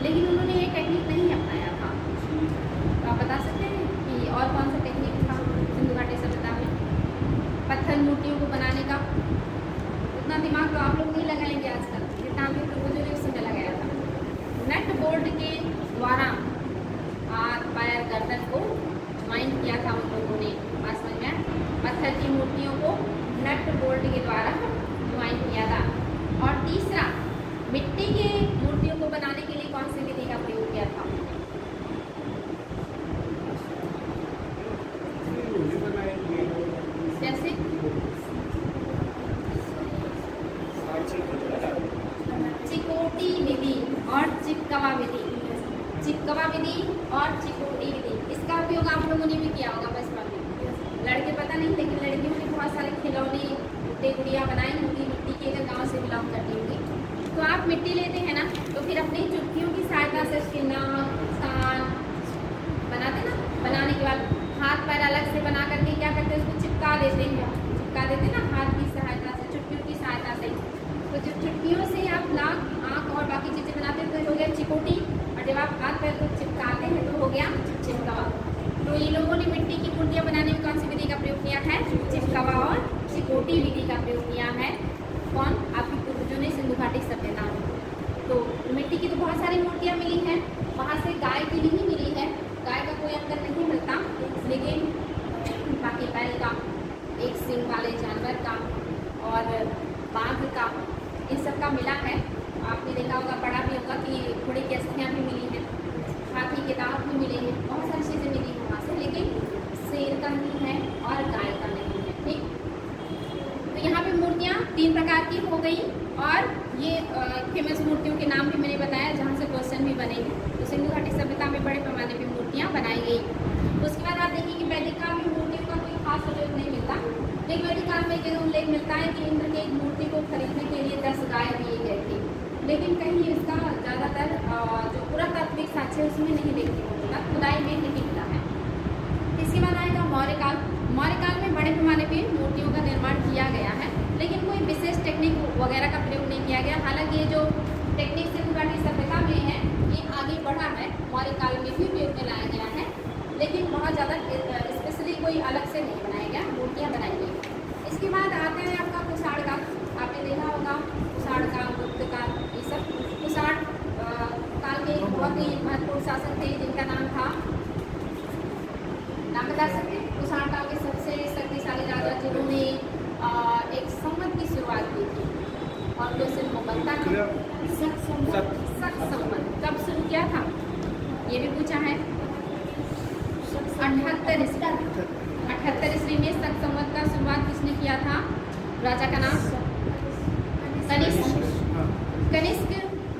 A: लेकिन उन्होंने ये टेक्निक नहीं अपनाया था। तो आप बता सकते हैं कि और कौन सा टेक्निक था सिंधु घाटी सभ्यता में पत्थर मूर्तियों को बनाने का? उतना दिमाग तो आप लोग नहीं लगाएंगे आजकल, जितना हम लोग पूर्वजों ने उस समय लगाया था। नट बोल्ट के द्वारा हाथ पैर गर्दन को ज्वाइन किया था उन लोगों ने। बात समझ में? पत्थर की मूर्तियों को नट बोल्ट के द्वारा ज्वाइन किया था। और तीसरा, मिट्टी के मूर्तियों को बनाने के लिए कौन सी विधि का प्रयोग किया था? जैसे चिकोटी विधि और चिपकवा विधि। चिपकवा विधि और चिकोटी विधि, इसका उपयोग आप लोगों ने भी किया होगा बचपन में। लड़के पता नहीं, लेकिन लड़कियों ने बहुत सारे खिलौने गुड़िया बनाई होंगी मिट्टी के, अगर गाँव से बिलोंग करती होंगी। तो आप मिट्टी लेते हैं ना, तो फिर अपनी चुटकियों की सहायता से उसके नाक कान बनाते ना, बनाने के बाद हाथ पैर अलग से बना करके क्या करते हैं, उसको चिपका देते हैं। चिपका देते हैं ना हाथ की सहायता से, चुटकियों की सहायता से। तो जब चुटकियों से आप नाक आँख और बाकी चीज़ें बनाते हैं तो हो गया चिकोटी, और जब आप हाथ पैर को चिपकाते हैं तो हो गया चिपकवा। तो ये लोगों ने मिट्टी की मूर्तियाँ बनाने में कौन सी विधि का प्रयोग किया है? चिपकवा और चिकोटी विधि का प्रयोग किया है। कौन? आपके पूर्वजों ने सिंधु घाटी सभ्यता में। तो मिट्टी की तो बहुत सारी मूर्तियाँ मिली हैं, वहाँ से गाय की नहीं मिली है, गाय का कोई अंतर नहीं मिलता, लेकिन बाकी बैल का, एक सींग वाले जानवर का और बाघ का, इन सब का मिला है। आपने देखा होगा, पढ़ा भी होगा कि घोड़े की अस्थियाँ भी मिली हैं, हाथी के दांत भी मिले हैं, बहुत सारी चीज़ें मिली हैं वहाँ से, लेकिन शेर का नहीं है और गाय का नहीं है। ठीक, तो यहाँ पे मूर्तियाँ 3 प्रकार की हो गई, और ये फेमस मूर्तियों के नाम भी मैंने बताया जहाँ से क्वेश्चन भी बने हैं। तो सिंधु घाटी सभ्यता में बड़े पैमाने पर मूर्तियाँ बनाई गई। उसके बाद आप देखिए कि वैदिक काल में मूर्तियों का कोई खास उल्लेख नहीं मिलता, लेकिन वैदिक काल में एक उल्लेख मिलता है कि इंद्र की एक मूर्ति को खरीदने के लिए 10 गाय दिए गए थे, लेकिन कहीं इसका ज़्यादातर जो पुरातात्विक साक्ष्य है उसमें नहीं देखने को मिला, खुदाई में नहीं मिला है। इसके बाद आएगा मौर्य काल। मौर्य काल में बड़े पैमाने पर मूर्तियों का निर्माण किया गया है, लेकिन कोई विशेष टेक्निक वगैरह का प्रयोग नहीं किया गया। हालांकि ये जो टेक्निक सिंधु घाटी सभ्यता में है ये आगे बढ़ा है, मौर्य काल में भी प्रयोग में लाया गया है, लेकिन बहुत ज़्यादा स्पेशली कोई अलग से नहीं बनाया गया, मूर्तियाँ बनाई गई। इसके बाद आता है आपका कुषाण काल। आपने देखा होगा कुषाण काल, गुप्त काल, ये सब कुषाण काल के बहुत ही महत्वपूर्ण शासक थे जिनका नाम था, नाम बता सकते हैं? कुषाण काल के सबसे शक्तिशाली राजा जिन्होंने एक संवत की शुरुआत की थी, और क्वेश्चन को बनता है शक संवत कब शुरू किया था, ये भी पूछा है। 78 ईस्वी में शक संवत का शुरुआत किसने किया था? राजा का नाम कनिष्क। कनिष्क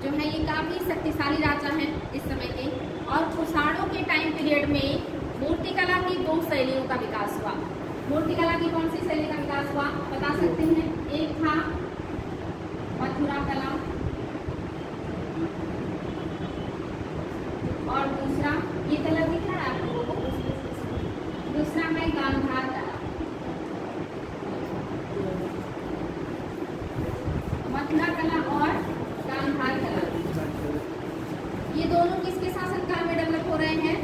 A: जो है ये काफी शक्तिशाली राजा हैं इस समय के, और कुषाणों के टाइम पीरियड में मूर्तिकला की 2 शैलियों का विकास हुआ। मूर्तिकला की कौन सी शैली का विकास हुआ बता सकते हैं? एक था मथुरा कला, और दूसरा, ये कला दिख रहा है आप लोगों को, दूसरा है गांधार कला। मथुरा कला और गांधार कला, ये दोनों किसके शासनकाल में डेवलप हो रहे हैं?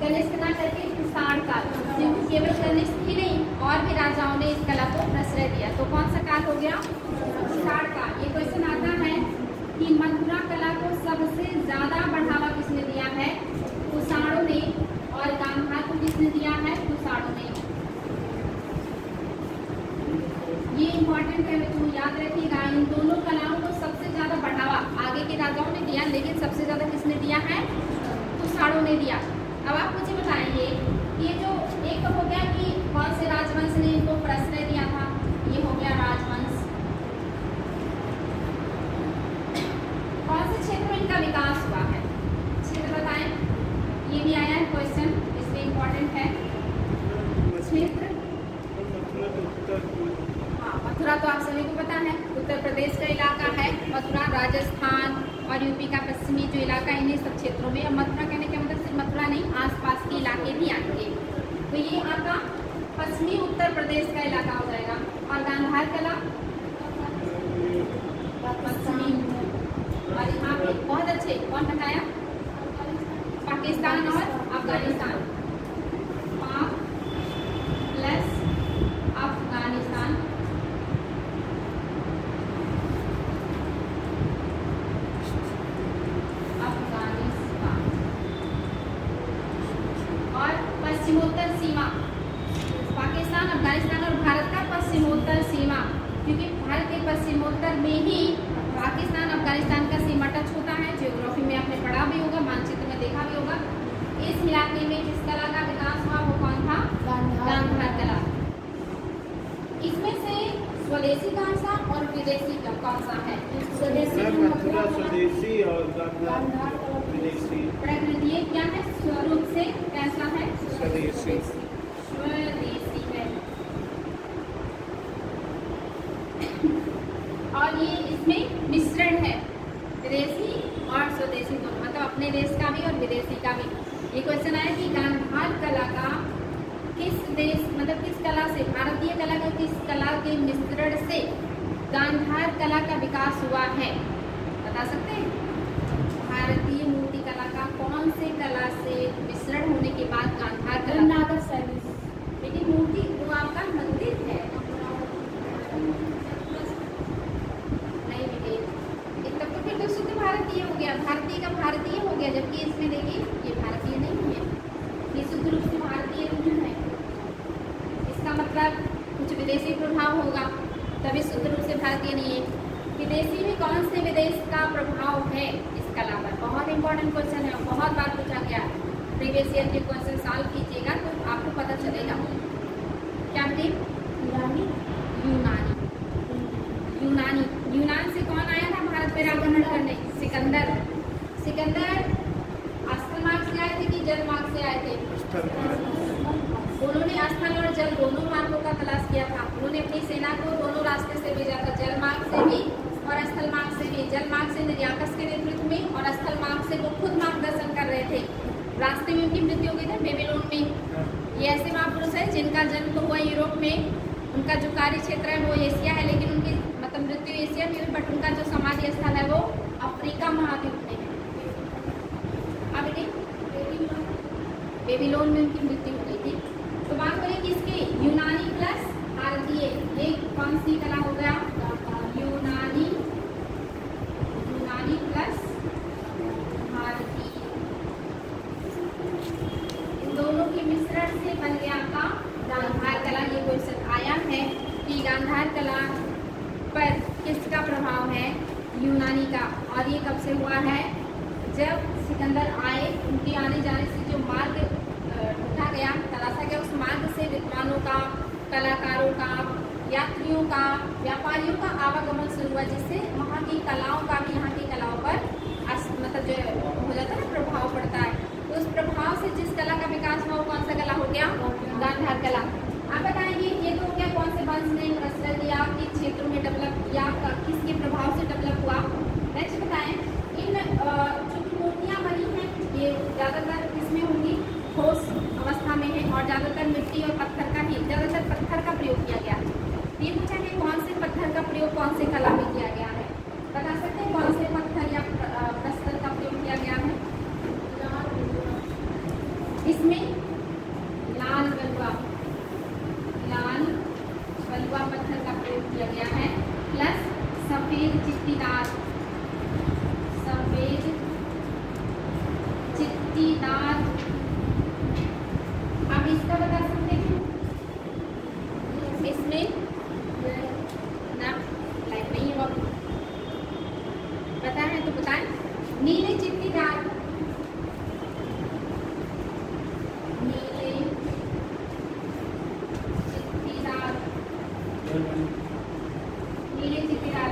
A: कनिष्क ना करके कुषाण काल। केवल कनिष्क ही नहीं, और भी राजाओं ने इस कला को प्रश्रय दिया। तो कौन सा काल हो गया? कुषाण काल। ये क्वेश्चन आता है कि मथुरा कला को सबसे ज्यादा बढ़ावा किसने दिया है? कुषाणों ने, और गांधार को किसने दिया है? कुषाणों ने। ये इम्पोर्टेंट है, तो याद रखिएगा, इन दोनों कलाओं को सबसे ज्यादा बढ़ावा आगे के राजाओं ने दिया, लेकिन सबसे ज्यादा किसने दिया है? कुषाणों ने दिया। अब आप मुझे बताइए, ये जो एक हो गया कि कौन से राजवंश ने इनको प्रश्रय दिया था, ये हो गया राजवंश। कौन से क्षेत्र में इनका विकास हुआ है? क्षेत्र बताएं, ये भी आया है क्वेश्चन, इसलिए इम्पोर्टेंट है। प्रदेश का इलाका है, मथुरा राजस्थान और यूपी का पश्चिमी जो इलाका है, इन्हीं सब क्षेत्रों में। अब मथुरा कहने का मतलब सिर्फ मथुरा नहीं, आसपास के इलाके भी आएंगे। तो ये आपका पश्चिमी उत्तर प्रदेश का इलाका हो जाएगा। और गांधार कला पश्चिमी, और यहाँ पे बहुत अच्छे, कौन बताया? पाकिस्तान और अफगानिस्तान, पाक प्लस अफगानिस्तान, और पश्चिमोत्तर सीमा, पाकिस्तान अफगानिस्तान और भारत का पश्चिमोत्तर सीमा, क्योंकि भारत के पश्चिमोत्तर में ही पाकिस्तान अफगानिस्तान का सीमा टच होता है। ज्योग्राफी में आपने पढ़ा भी होगा, मानचित्र में देखा भी होगा। इस इलाके में जिस कला का विकास हुआ वो कौन था? गांधार कला। इसमें से स्वदेशी कौन सा और विदेशी कौन सा है?
C: मथुरा स्वदेशी और गांधार विदेशी।
A: प्रकृति क्या है? स्वरूप से कैसा है?
C: स्वदेशी।
A: स्वदेशी है। और ये इसमें मिश्रण है, विदेशी और स्वदेशी दोनों, मतलब अपने देश का भी और विदेशी का भी। ये क्वेश्चन आया कि गांधार कला का किस देश, मतलब किस कला से, भारतीय कला का किस कला के मिश्रण से गांधार कला का विकास हुआ है? बता सकते हैं? भारतीय मूर्ति कला का कौन से कला से मिश्रण होने के बाद गांधार कला?
B: नागर शैली।
A: लेकिन मूर्ति वो आपका मंदिर है, नहीं बेटे, तब तो फिर तो शुद्ध भारतीय हो गया, भारतीय का भारतीय हो गया। जबकि इसमें देखिए ये भारतीय नहीं है, ये शुद्ध रूप से भारतीय नहीं है। इसका मतलब कुछ विदेशी प्रभाव होगा, तभी शुद्ध रूप से भारतीय नहीं है। विदेशी में कौन से विदेश का प्रभाव है इस कला पर? बहुत इंपॉर्टेंट क्वेश्चन है, बहुत बार पूछा गया है। प्रीवियस ईयर के क्वेश्चन सॉल्व कीजिएगा तो आपको पता चलेगा। क्या बेटे?
B: यूनानी।
A: यूनानी, यूनानी, यूनान से कौन आया था भारत पर आक्रमण करने? सिकंदर। सिकंदर स्थल मार्ग से आए थे कि जल मार्ग से आए थे? उन्होंने स्थल और जल दोनों मार्गों का तलाश किया था। उन्होंने अपनी सेना को दोनों रास्ते से भेजा था, जल मार्ग से भी और स्थल मार्ग से भी। जल मार्ग से निर्याकस के नेतृत्व में और स्थल मार्ग से वो खुद मार्गदर्शन कर रहे थे। रास्ते में उनकी मृत्यु हो गई थी बेबीलोन में। ये ऐसे महापुरुष है जिनका जन्म तो हुआ यूरोप में, उनका जो कार्य क्षेत्र है वो एशिया है, लेकिन उनकी मतलब मृत्यु एशिया में हुई, बट उनका जो समाधि स्थल है वो अफ्रीका महाद्वीप में है। अब बेबीलोन में उनकी मृत्यु हो गई थी। तो बात करें किसकी? यूनानी प्लस भारतीय, ये कौन सी कला हो गया? यूनानी, यूनानी प्लस भारतीय, इन दोनों के मिश्रण से बन गया आपका गांधार कला। ये क्वेश्चन आया है कि गांधार कला पर किसका प्रभाव है? यूनानी का। और ये कब से हुआ है? जब सिकंदर आए, उनके आने जाने से जो मार्ग ढूंढा गया, तलाशा गया, उस मार्ग से विद्वानों का, कलाकारों का, यात्रियों का, व्यापारियों का आवागमन शुरू हुआ, जिससे वहाँ की कलाओं का भी यहाँ की कलाओं पर मतलब जो हो जाता है ना, प्रभाव पड़ता है। तो उस प्रभाव से जिस कला का विकास हुआ वो कौन सा कला हो गया? गांधार कला। आप बताएंगे ये तो क्या, कौन से वंश ने प्रचलन दिया, किस क्षेत्रों में डेवलप किया, किसके प्रभाव से डेवलप हुआ? नेक्स्ट बताएं, इन जो मूर्तियाँ बनी हैं ये ज़्यादातर किसमें होंगी? ठोस अवस्था में है और ज़्यादातर मिट्टी और पत्थर का ही, ज़्यादातर पत्थर का प्रयोग किया गया है। ये पूछा कि कौन से पत्थर का प्रयोग कौन से कला में किया गया है? बता सकते हैं कौन से पत्थर या प्रस्तर का प्रयोग किया गया है? इसमें लाल बलुआ, लाल बलुआ पत्थर का प्रयोग किया गया है, प्लस सफेद चित्तीदार, सफेद चित्तीदार। आप इसका बता सकते हैं? इसमें ना लाइट नहीं है, पता है तो बताएं। नीले चित्तीदार, नीले चित्तीदार, नीले चित्तीदार।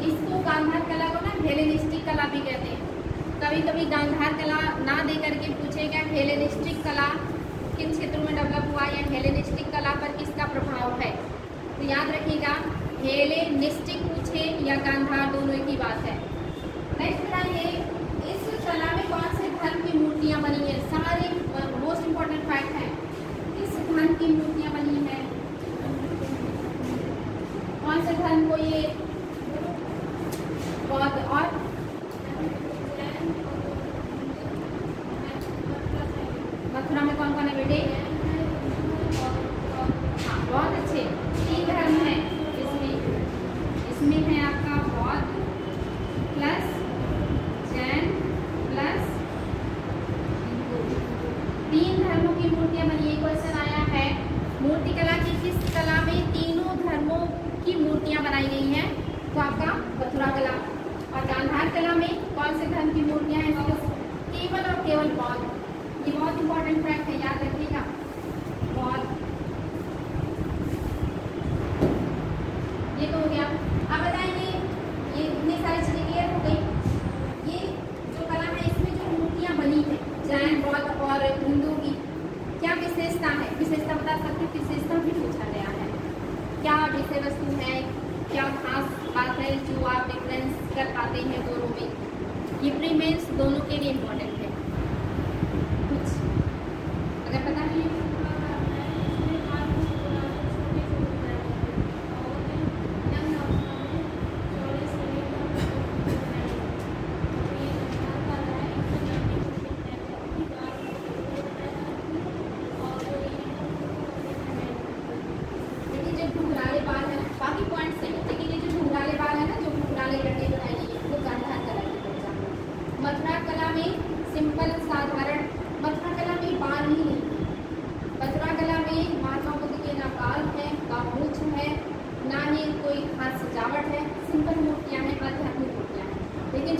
A: इसको गांधार कला को ना हेलेनिस्टिक कला भी कहते हैं। कभी कभी गांधार कला ना दे करके पूछेगा हेलेनिस्टिक कला किन क्षेत्रों में डेवलप हुआ या हेलेनिस्टिक कला पर किसका प्रभाव है। तो याद रखिएगा हेलेनिस्टिक पूछे या गांधार, दोनों एक ही बात है। नेक्स्ट बताइए, इस कला में कौन से धर्म की मूर्तियां बनी है? सारे मोस्ट इम्पोर्टेंट फैक्ट हैं। किस धर्म की मूर्तियां बनी है? कौन से धर्म को ये? बौद्ध और मथुरा में कौन कौन है बेटे? हाँ, बहुत अच्छे। 3 धर्म हैं इसमें है आपका बौद्ध प्लस जैन प्लस हिंदू। 3 धर्मों की मूर्तियां बनी है। क्वेश्चन आया है, मूर्तिकला की किस कला में तीनों धर्मों की मूर्तियां बनाई गई हैं? तो आपका मथुरा कला। और गांधार कला में कौन से धर्म की मूर्तियां हैं? केवल और केवल बौद्ध। ये बहुत इंपॉर्टेंट फैक्ट है, याद रखिएगा। बौद्ध, ये तो हो गया। अब बताइए, ये इतनी सारी चीजें क्लियर हो गई। ये जो कला है इसमें जो मूर्तियां बनी है जैन, बौद्ध और हिंदू की, क्या विशेषता है? विशेषता बता सकते हैं? विशेषता भी पूछा गया है। क्या विषय वस्तु है, क्या खास बात है जो आप डिफरेंस कर पाते हैं दोनों में? ये प्री मेंस दोनों के लिए इम्पोर्टेंट है। कुछ अगर पता नहीं है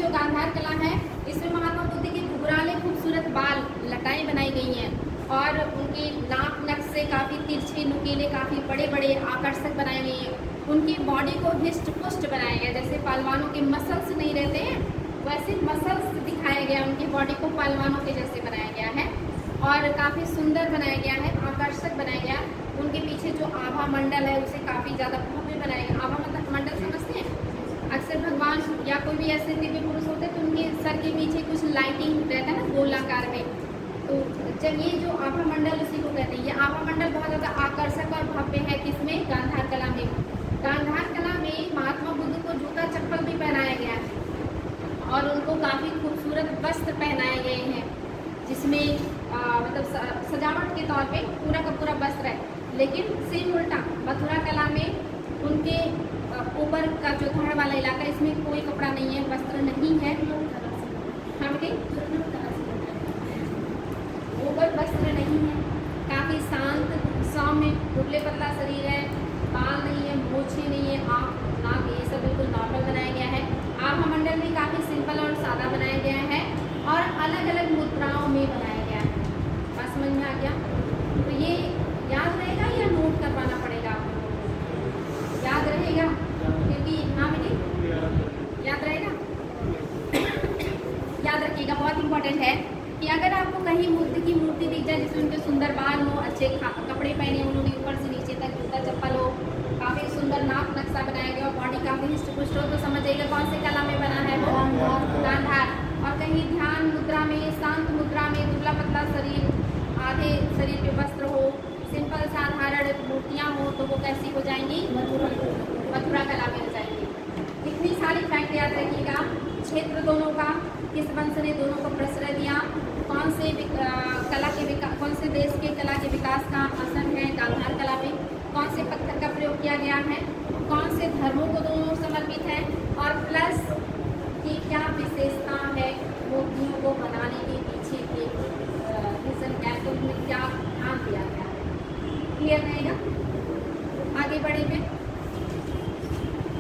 A: गांधार कला है, इसमें महात्मा बुद्ध के घुघराले खूबसूरत बाल लटाएं बनाई गई हैं और उनके नाक नक्शे काफ़ी तिरछे नुकीले, काफ़ी बड़े बड़े आकर्षक बनाए गए हैं। उनकी बॉडी को हिस्ट पुष्ट बनाया गया, जैसे पहलवानों के मसल्स नहीं रहते हैं वैसे मसल्स दिखाया गया, उनकी बॉडी को पहलवानों के जैसे बनाया गया है और काफ़ी सुंदर बनाया गया है, आकर्षक बनाया गया। उनके पीछे जो आभा मंडल है उसे काफ़ी ज़्यादा भव्य बनाया गया। आभा मतलब मंडल समझते हैं? अक्सर भगवान या कोई भी ऐसे दिव्य पुरुष होते हैं तो उनके सर के पीछे कुछ लाइटिंग रहता है ना गोलाकार में, तो जब ये जो आभा मंडल उसी को कहते हैं। ये आभा मंडल बहुत ज़्यादा आकर्षक और भव्य है। किसमें? गांधार कला में। गांधार कला में महात्मा बुद्ध को जूता चप्पल भी पहनाया गया है और उनको काफ़ी खूबसूरत वस्त्र पहनाए गए हैं, जिसमें मतलब सजावट के तौर पे पूरा का पूरा वस्त्र है। लेकिन सेम उल्टा मथुरा कला में उनके ऊपर का जो धड़ वाला इलाका, इसमें कोई कपड़ा नहीं है, वस्त्र नहीं है। हाँ बेटे, ऊपर वस्त्र नहीं है, काफ़ी शांत सौम्य दुबले पतला शरीर है, बाल नहीं है, मूछें नहीं है, आँख नाक ये सब बिल्कुल नॉर्मल बनाया गया है। आभा मंडल भी काफ़ी सिंपल और सादा बनाया गया है और अलग अलग मुद्राओं में बनाया गया है। बात समझ में आ गया? तो ये याद रहेगा या नोट करवाना पड़ेगा? याद रहेगा क्योंकि हाँ बेटी याद रहेगा। याद रखिएगा, बहुत इंपॉर्टेंट है कि अगर आपको कहीं बुद्ध की मूर्ति दिख जाए जिसमें उनके सुंदर बाल हो, अच्छे कपड़े पहने उन्होंने ऊपर से नीचे तक, जूता चप्पल हो, काफ़ी सुंदर नाक नक्शा बनाया गया और बॉडी काफ़ी हिस्ट पुष्ट हो, तो समझिएगा कौन से कला में बना है वो? गांधार। और कहीं ध्यान मुद्रा में, शांत मुद्रा में, दुबला पतला शरीर, आधे शरीर पे वस्त्र हो, सिंपल साधारण मूर्तियाँ हो, तो वो कैसी हो जाएंगी? मथुरा कला में हो जाएंगी। इतनी सारी फैक्ट याद रखिएगा। क्षेत्र दोनों का, किस वंश ने दोनों को प्रश्रय दिया, कौन से कला के कौन से देश के कला के विकास का असर है गांधार कला में, कौन से पत्थर का प्रयोग किया गया है, कौन से धर्मों को दोनों समर्पित है और प्लस की क्या विशेषता है मूर्तियों को बनाने के पीछे के रीजन क्या है, उनमें क्या ध्यान दिया गया है। क्लियर रहेगा? आगे बढ़े पे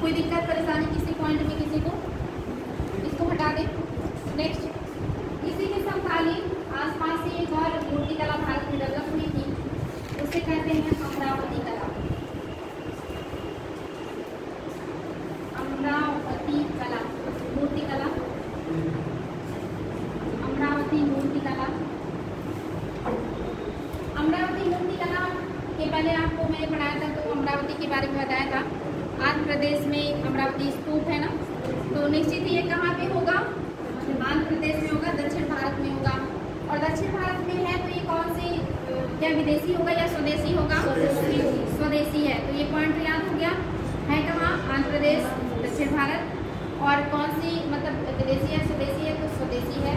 A: कोई दिक्कत परेशानी किसी पॉइंट में किसी को, इसको हटा दें। नेक्स्ट, इसी के समकालीन आसपास से एक और मूर्ति कला भारत में डेवलप हुई थी, उसे कहते हैं अमरावती कला। अमरावती कला, मूर्ति कला, अमरावती मूर्ति कला। अमरावती मूर्ति कला के पहले आपको मैंने पढ़ाया था, तो अमरावती के बारे में बताया था। आंध्र प्रदेश में अमरावती स्तूप है ना, तो निश्चित ये कहाँ पे होगा? आंध्र प्रदेश में होगा, दक्षिण भारत में होगा। और दक्षिण भारत में है तो ये कौन सी, क्या विदेशी होगा या स्वदेशी होगा? स्वदेशी है। तो ये पॉइंट याद हो गया, है कहाँ? आंध्र प्रदेश, दक्षिण भारत। और कौन सी मतलब विदेशी है, स्वदेशी है? तो स्वदेशी है।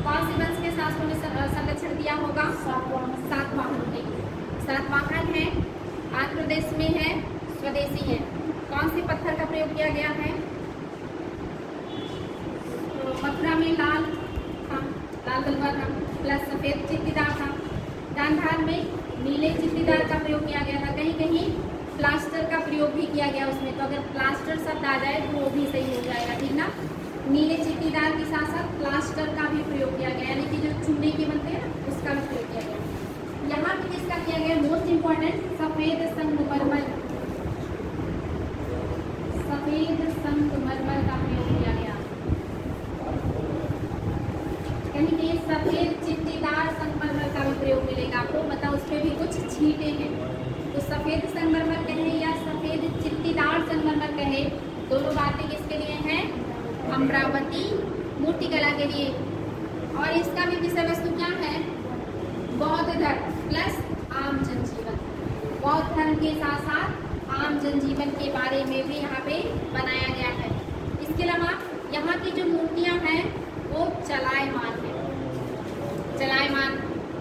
A: कौन सी वंश के शासकों ने संरक्षण दिया होगा? सातवाहन ने। सातवाहन है, आंध्र प्रदेश में है, स्वदेशी है। कौन से पत्थर का प्रयोग किया गया है? तो मथुरा में लाल था, लाल गलवा था, प्लस सफेद चित्तीदार था। गांधार में नीले चित्तीदार का प्रयोग किया गया था। कहीं कहीं प्लास्टर का प्रयोग भी किया गया उसमें, तो अगर प्लास्टर शब्द आ जाए तो वो भी सही हो जाएगा, ठीक ना। नीले चित्तीदार के साथ साथ प्लास्टर का भी प्रयोग किया गया, यानी कि जो चूने के बनते हैं ना उसका भी प्रयोग किया गया। यहाँ पे किसका किया गया? मोस्ट इम्पोर्टेंट, सफेद संगमरमर, सफेद संगमरमर का प्रयोग किया गया। कहीं कहीं सफेद चित्तीदार संगमरमर का भी प्रयोग मिलेगा आपको, मतलब उसमें भी कुछ छींटे हैं। तो सफेद संगमरमर कहे या सफेद चित्तीदार संगमरमर कहे, दोनों बातें किसके लिए हैं? अमरावती मूर्तिकला के लिए। और इसका भी विषय वस्तु क्या है? बौद्ध धर्म प्लस आम जनजीवन। बौद्ध धर्म के साथ साथ आम जनजीवन के बारे में भी यहाँ पे बनाया गया है। इसके अलावा यहाँ की जो मूर्तियाँ हैं वो चलायमान है। चलायमान,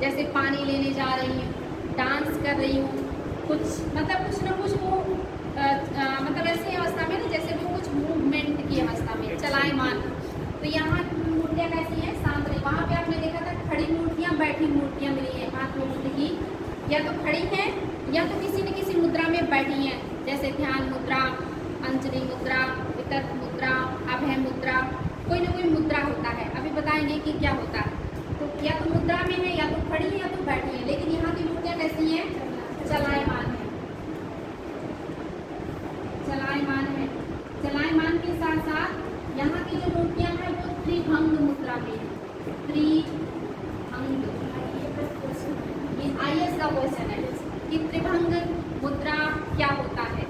A: जैसे पानी लेने जा रही हूँ, डांस कर रही हूँ, कुछ मतलब कुछ ना कुछ वो मतलब ऐसी अवस्था में ना जैसे वो कुछ मूवमेंट की अवस्था में, चलायमान। तो यहाँ मूर्तियाँ कैसी हैं? शांत रही। वहाँ पे आपने देखा था खड़ी मूर्तियाँ, बैठी मूर्तियाँ मिली है हाथ में मुद्रा की, या तो खड़ी हैं या तो किसी न किसी मुद्रा में बैठी हैं, जैसे ध्यान मुद्रा, अंजलि मुद्रा, वितर्क मुद्रा, अभय मुद्रा, कोई ना कोई मुद्रा होता है। अभी बताएंगे कि क्या होता है। तो या तो मुद्रा में है, या तो खड़ी है, या तो बैठी है। लेकिन यहाँ की मूर्तियाँ कैसी हैं? चलायमान है। चलायमान है। चलायमान के साथ साथ यहाँ की जो मूर्तियाँ हैं वो त्रिभंग मुद्रा में है। त्रिभंग, ये IAS का क्वेश्चन है कि त्रिभंग मुद्रा क्या होता है,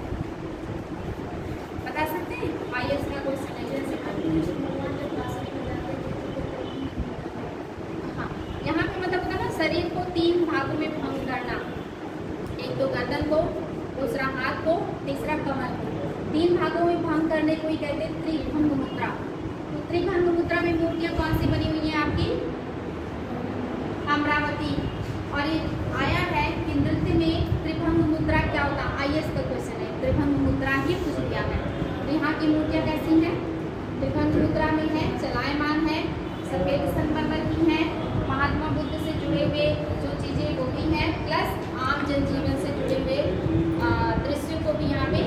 A: बता सकते हैं? IAS का क्वेश्चन है। हाँ, यहाँ पे मतलब होता है ना शरीर को 3 भागों में भंग करना। एक तो गर्दन को, दूसरा हाथ को, तीसरा कमर को। 3 भागों में भंग करने को ही कहते हैं त्रिभंग मुद्रा। तो त्रिभंग मुद्रा में मूर्तियाँ कौन सी बनी हुई है आपकी? अमरावती। और ये आया है कि नृत्य में त्रिभंग मुद्रा क्या होता है? IAS का क्वेश्चन है, त्रिभंग मुद्रा ही पूछ लिया है। तो यहाँ की मूर्तियाँ कैसी हैं? त्रिभंग मुद्रा में है, चलायमान है, सफेद संगमरमर की है, महात्मा बुद्ध से जुड़े हुए जो चीज़ें वो भी हैं, प्लस आम जनजीवन से जुड़े हुए दृश्यों को भी यहाँ पे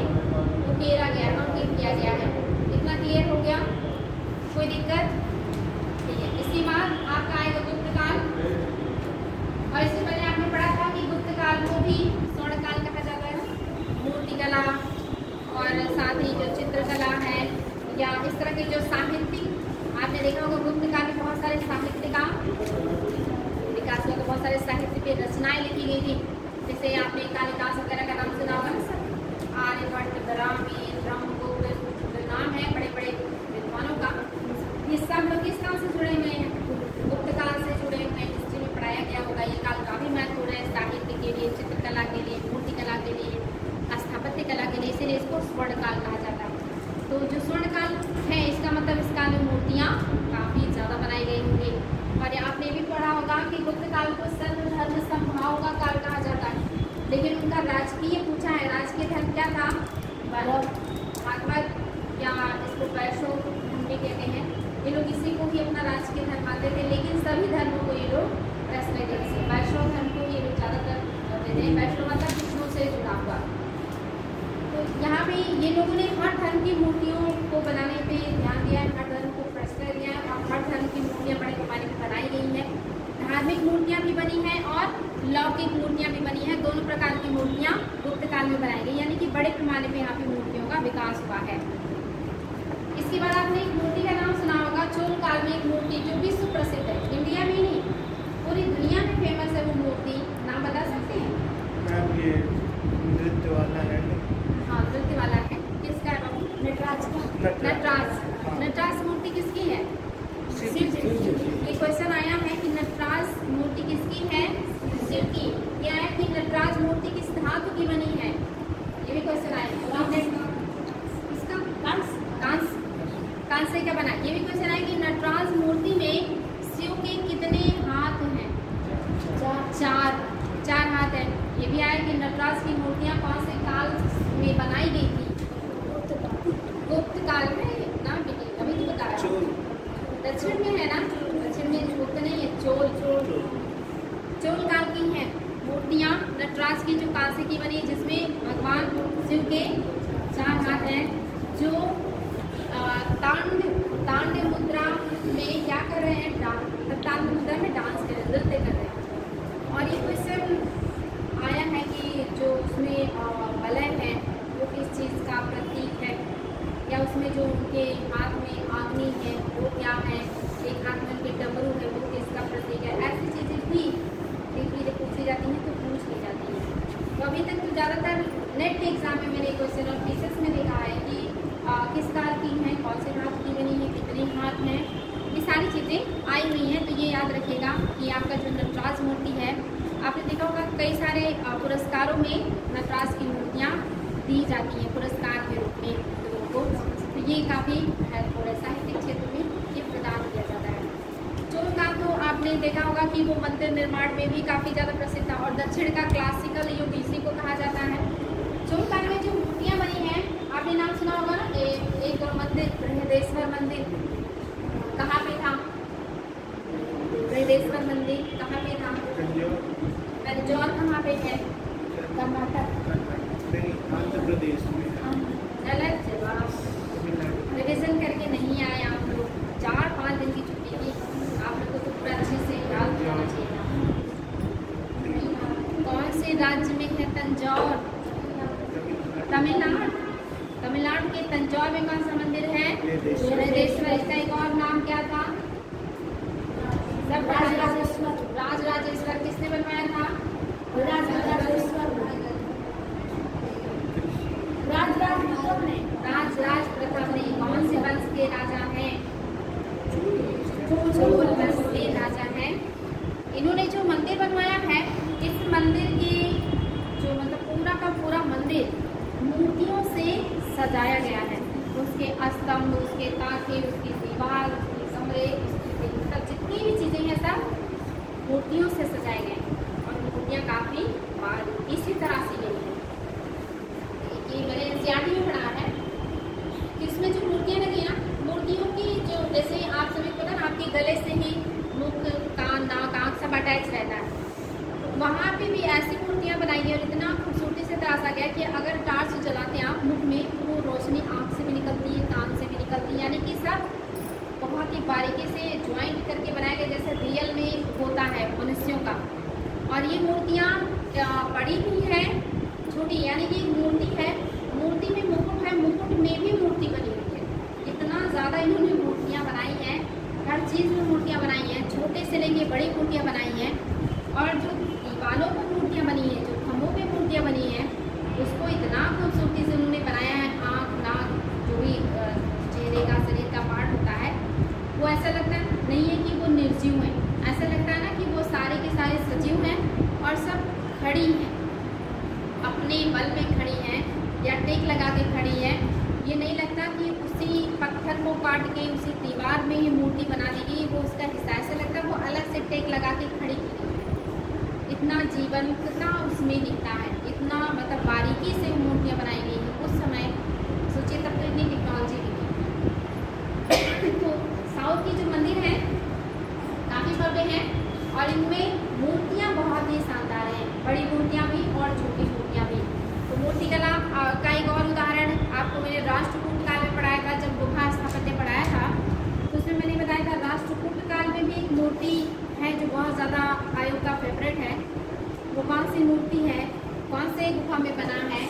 A: उकेरा गया, अंकित किया गया है। इतना क्लियर हो गया? कोई दिक्कत? ठीक है। इसके बाद आपका आएगा गुप्त काल। और इससे पहले आपने पढ़ा था कि गुप्त काल को भी स्वर्ण काल कहा जाता है, मूर्तिकला और साथ ही जो चित्रकला है या इस तरह के जो साहित्यिक, आपने देखा होगा गुप्त काल में बहुत सारे साहित्य का विकास हुआ, तो बहुत सारे साहित्य पे रचनाएं लिखी गई थी। जैसे आपने कालिदास वगैरह का नाम सुना होगा ना सर, आर्यभट्ट, ब्राह्मी, ब्रह्मगुप्त, नाम है बड़े बड़े विद्वानों का। ये सब लोग किस काल से जुड़े हुए हैं? गुप्त काल से जुड़े हुए हैं। हिस्ट्री में पढ़ाया गया होगा। ये काल काफी महत्वपूर्ण है साहित्य के लिए, चित्रकला के लिए, मूर्तिकला के लिए, स्थापत्य कला के लिए, इसीलिए इसको स्वर्ण काल कहा जाता है। तो जो स्वर्ण काल है इसका मतलब इस काल में मूर्तियाँ काफ़ी ज़्यादा बनाई गई होंगी। और आपने भी पढ़ा होगा कि गुप्त काल को सर्वधर्म समभाव का काल कहा जाता है। लेकिन उनका राजकीय पूछा है, राजकीय धर्म क्या था? भागवत या इसको वैष्णव धर्म भी कहते हैं। ये लोग इसी को भी अपना राजकीय धर्म मानते थे, लेकिन सभी धर्मों को ये लोग रेस्पेक्ट देते थे। वैष्णव धर्म को ये लोग ज़्यादातर देते हैं। वैष्णव मतलब विष्णु से जुड़ा हुआ। तो यहाँ पे ये लोगों ने हर धर्म की मूर्तियों को बनाने पे ध्यान दिया है, हर धर्म को प्रश्रय दिया है और हर धर्म की मूर्तियाँ बड़े पैमाने पर बनाई गई हैं। धार्मिक मूर्तियाँ भी बनी हैं और लौकिक मूर्तियाँ भी बनी हैं। दोनों प्रकार की मूर्तियाँ गुप्त काल में बनाई गई, यानी कि बड़े पैमाने पे यहाँ पे मूर्तियों का विकास हुआ है। इसके बाद आपने एक मूर्ति का नाम सुना होगा, चोल काल में एक मूर्ति जो विश्व प्रसिद्ध है, इंडिया में नहीं पूरी दुनिया में फेमस है वो मूर्ति। नाम बता सकते हैं?
C: मैम ये नृत्य वाला है।
A: हाँ, नृत्य वाला है। किस क्या है कि नटराज की मूर्तियाँ कौन से काल में बनाई गई थी? गुप्त काल में ना बेटी, अभी तो बताया। दक्षिण में है ना, दक्षिण में गुप्त नहीं है, चोल काल की हैं मूर्तियाँ नटराज की, जो काल से की बनी है, जिसमें भगवान शिव के 4 हाथ हैं, जो तांड मुद्रा में क्या कर रहे हैं? तांड मुद्रा में डांस कर रहे हैं, नृत्य कर रहे हैं। और ये क्वेश्चन आया है कि जो उसमें वलय है वो किस चीज़ का प्रतीक है, या उसमें जो उनके हाथ में अग्नि है वो क्या है, एक हाथ में उनके डमरू है वो किसका प्रतीक है। ऐसी चीज़ें भी धीरे पूछी जाती हैं, तो पूछ ली जाती है। तो अभी तक तो ज़्यादातर नेट के एग्जाम में मैंने क्वेश्चन और पीसेस में देखा है कि किस काल की हैं, कौन से हाथ की बनी है, कितने हाथ हैं, ये सारी चीज़ें आई हुई हैं। तो ये याद रखिएगा कि आपका जो नटराज मूर्ति है, आपने देखा होगा कई सारे पुरस्कारों में नटराज की मूर्तियाँ दी जाती हैं पुरस्कार के रूप में लोगों को। तो ये काफ़ी हेल्पफुल है, साहित्यिक क्षेत्र में ये प्रदान किया जाता है। चोल काल तो आपने देखा होगा कि वो मंदिर निर्माण में भी काफ़ी ज़्यादा प्रसिद्ध था, और दक्षिण का क्लासिकल युग इसी को कहा जाता है। चोल काल में जो मूर्तियाँ बनी हैं, आपने नाम सुना होगा ना, एक और मंदिर बृहदेश्वर मंदिर कहाँ पे था? बृहदेश्वर मंदिर कहाँ पे था? तंजौर कहाँ पे है?
B: कर्नाटक,
C: आंध्र प्रदेश में।
A: गलत जवाब, रिविजन करके नहीं आए आप लोग, 4-5 दिन की छुट्टी थी, आप लोग को तो पूरा अच्छे से याद होना चाहिए। कौन से राज्य में है तंजौर? तमिलनाडु। तमिलनाडु के तंजौर में कौन सा मंदिर है? बृहदेश्वर। इसका एक और नाम क्या था? सब राजराजेश्वर। किसने बनवाया था? राजराज प्रथम ने। कौन से वंश के राजा हैं? चोल वंश के राजा हैं। इन्होंने जो मंदिर बनवाया है, इस मंदिर की जो मतलब पूरा का पूरा मंदिर मूर्तियों से सजाया गया है। उसके स्तंभ, उसके ताके, उसकी दीवार, उसके कमरे, उसकी मतलब जितनी भी चीज़ें हैं सब मूर्तियों से सजाए गए हैं, और मूर्तियाँ काफ़ी बार इसी तरह से गई हैं। ये मैंने एनसीईआरटी में पढ़ा है कि इसमें जो मूर्तियाँ लगी ना, मूर्तियों की जो जैसे आप सभी को ना आपके गले से ही मुख, कान, नाक, आँख सब अटैच रहता है, वहाँ पे भी ऐसी मूर्तियाँ बनाई है और इतना खूबसूरती से तराशा गया कि अगर टार्च जलाते हैं आप मुख में, तो वो रोशनी आँख से भी निकलती है, कान से भी निकलती है, यानी कि सब बहुत ही बारीकी से ज्वाइंट करके बनाया गया जैसे रियल में होता है मनुष्यों का। और ये मूर्तियाँ बड़ी भी हैं, छोटी, यानी कि मूर्ति है, मूर्ति में मुकुट है, मुकुट में भी मूर्ति बनी हुई है। इतना ज़्यादा इन्होंने मूर्तियाँ बनाई हैं, हर चीज़ में मूर्तियाँ बनाई हैं, छोटे से लेके बड़ी मूर्तियाँ बनाई हैं। और जो दीवारों पर मूर्तियाँ बनी हैं, जो खम्भों पे मूर्तियाँ बनी हैं, उसको इतना खूबसूरती से उन्होंने बनाया है। आँख, नाक, जो भी चेहरे का, शरीर का पार्ट होता है, वो ऐसा लगता नहीं है कि वो निर्जीव हैं, ऐसा लगता है ना कि वो सारे के सारे सजीव हैं और सब खड़ी हैं, अपने बल में खड़ी हैं या टेक लगा के खड़ी हैं। ये नहीं लगता कि उसी पत्थर को काट के उसी दीवार में ही मूर्ति बना दी गई, वो उसका हिस्सा, ऐसा लगता है वो अलग से टेक लगा के खड़ी की गई। इतना जीवन, इतना उसमें दिखता है, इतना मतलब बारीकी से मूर्तियाँ बनाई गई हैं उस समय। सोचिए तब तो इतनी टेक्नोलॉजी भी नहीं। तो साउथ की जो मंदिर है काफ़ी भव्य हैं, और इनमें मूर्तियाँ बहुत ही शानदार हैं, बड़ी मूर्तियाँ भी और छोटी मूर्तियाँ भी। तो मूर्तिकला का एक और उदाहरण आपको मैंने राष्ट्रकूट काल में पढ़ाया था, जब गुफा स्थापत्य पढ़ाया था, तो उसमें मैंने बताया था राष्ट्रकूट काल में भी एक मूर्ति है जो बहुत ज़्यादा आयोग का फेवरेट है। वो कौन सी मूर्ति है, कौन से गुफा में बना है,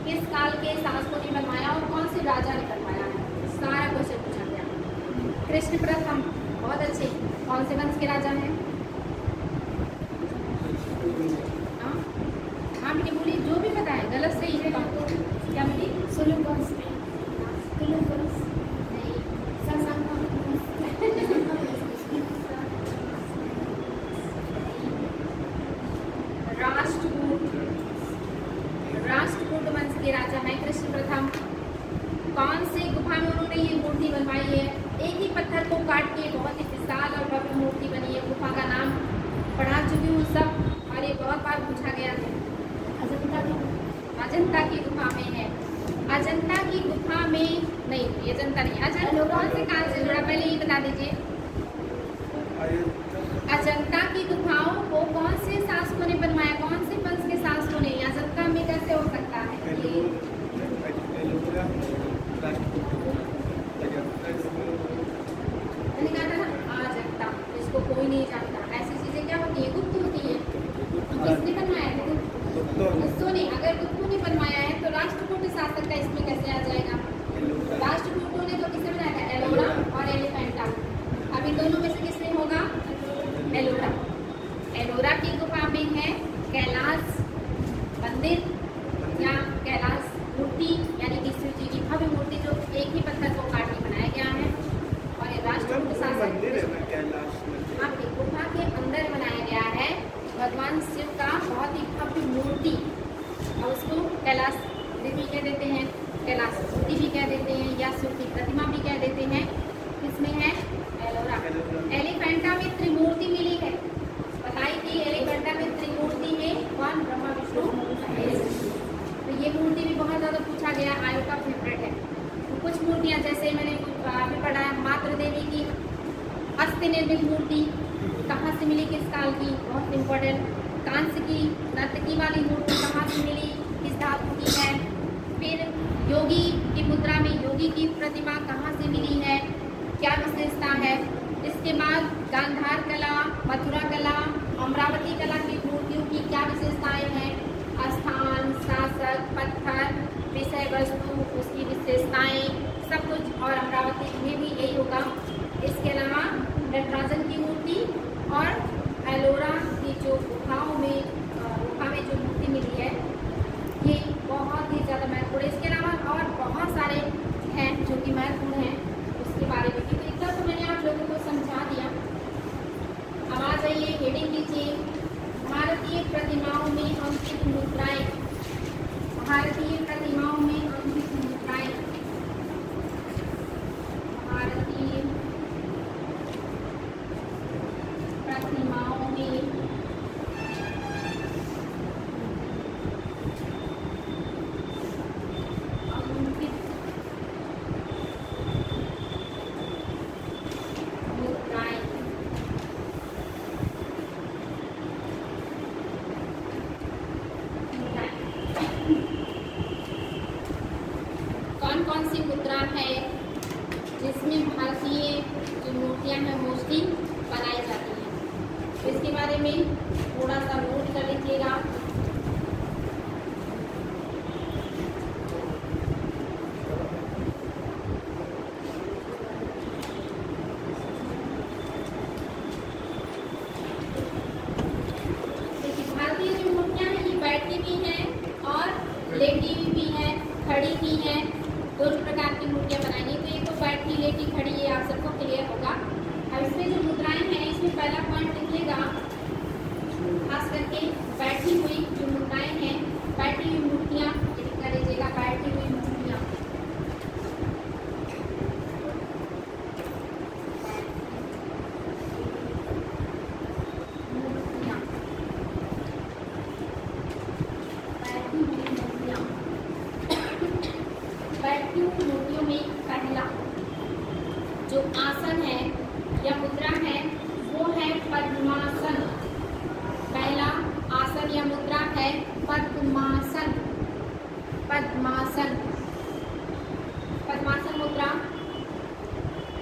A: किस काल के शासकों ने बनवाया और कौन से राजा ने बनवाया है, सारा क्वेश्चन पूछा गया। कृष्ण प्रथम, बहुत अच्छे, कौन से वंश के राजा हैं? हाँ बेटी बोलिए, जो भी पता है, गलत सही है क्या बेटी?
B: सुलभ वंश में, तुलुप वंश
A: नहीं, राष्ट्रकूट वंश के राजा हैं कृष्ण प्रथम। कौन से गुफा में उन्होंने ये मूर्ति बनवाई है? एक ही पत्थर को काट के बहुत ही विशाल और भव्य मूर्ति बनी है। गुफा का नाम पढ़ा चुकी हूँ सब, और ये बहुत बार पूछा गया है। अजंता की गुफा में है। अजंता की गुफा में नहीं, ये अजंता नहीं, अजंता कौन से काल से जुड़ा, पहले ये बता दीजिए। अजंता की गुफाओं को कौन से शासकों ने बनवाया, कौन से वंश के शासकों ने? अजंता में कैसे हो सकता है? मैंने कहा था ना अजंता, इसको कोई नहीं जानता। ऐसी चीजें क्या होती है? गुप्त होती है। किसने बनवाया है? गुप्तों ने। अगर गुप्तों ने बनवाया है तो राष्ट्रकूट शासक का इसमें कैसे आ जाएगा? राष्ट्रकूटों ने तो किसे बनाया था? एलोरा और एलिफेंटा। अब इन दोनों में से किसने होगा? एलोरा। एलोरा की गुफा में है कैलाश मंदिर या कैलाश मूर्ति, यानी कि शिव जी की भव्य मूर्ति जो एक ही पत्थर को काट के बनाया गया है। और ये राष्ट्रकूट शासक आपकी गुफा के अंदर बनाया गया है भगवान शिव का बहुत ही भव्य मूर्ति, और उसको कैलाश देवी कह देते हैं, कैलाश मूर्ति भी कह देते हैं, या शिव की प्रतिमा भी कह देते हैं। किसमें है? एलोरा। एलिफेंटा में त्रिमूर्ति मिली है, बताई थी। एलिफेंटा में त्रिमूर्ति है कौन? ब्रह्मा विष्णु महेश। तो ये मूर्ति भी बहुत ज़्यादा पूछा गया, आयु का फेवरेट है। तो कुछ मूर्तियाँ जैसे मैंने अभी पढ़ा है, मातृ देवी की अस्थि निर्मित मूर्ति कहाँ से मिली, किस काल की? बहुत इम्पोर्टेंट। कांस्य की नर्तकी वाली मूर्ति कहाँ से मिली, किस धातु की है? फिर योगी की मुद्रा में योगी की प्रतिमा कहाँ से मिली है, क्या विशेषता है? इसके बाद गांधार कला, मथुरा कला, अमरावती कला की मूर्तियों की क्या विशेषताएं हैं? स्थान, शासक, पत्थर, विषय वस्तु, उसकी विशेषताएं, सब कुछ। और अमरावती में भी यही होगा। इसके अलावा नटराजन की मूर्ति और एलोरा की जो गुफा में जो मूर्ति मिली है, ये बहुत ही ज़्यादा महत्वपूर्ण है। इसके अलावा और बहुत सारे हैं जो कि महत्वपूर्ण हैं, उसके बारे में भी। इतना तो मैंने आप लोगों को समझा दिया। अब आ जाइए, हेडिंग लीजिए, भारतीय प्रतिमाओं में अंकित मुद्राएं। भारतीय प्रतिमाओं में अंकित मुद्राएं। भारतीय प्रतिमाओं में अंकित मुद्राएं। कौन कौन सी मुद्रा है जिसमें भारतीय जो मूर्तियां हैं मोस्टली बनाई जाती हैं? तो इसके बारे में थोड़ा सा नोट कर लीजिएगा। देखिए, भारतीय जो मूर्तियां हैं ये बैठी भी हैं और लेटी भी हैं, खड़ी भी हैं, दोनों प्रकार की मूर्तियां बनाई गई। तो ये तो बैठी, लेटी, खड़ी, ये आप सबको क्लियर होगा। अब इसमें जो मुद्राएं हैं, इसमें पहला पॉइंट लिखिएगा, खास करके बैठी हुई जो मुद्राएं हैं, बैठी हुई मूर्तियां लिख कर लीजिएगा। बैठी हुई मूर्तियां, बैठी हुई मूर्तियों में पहला जो आसन है या मुद्रा है वो है पद्मासन। पहला आसन या मुद्रा है पद्मासन। पद्मासन, पद्मासन मुद्रा।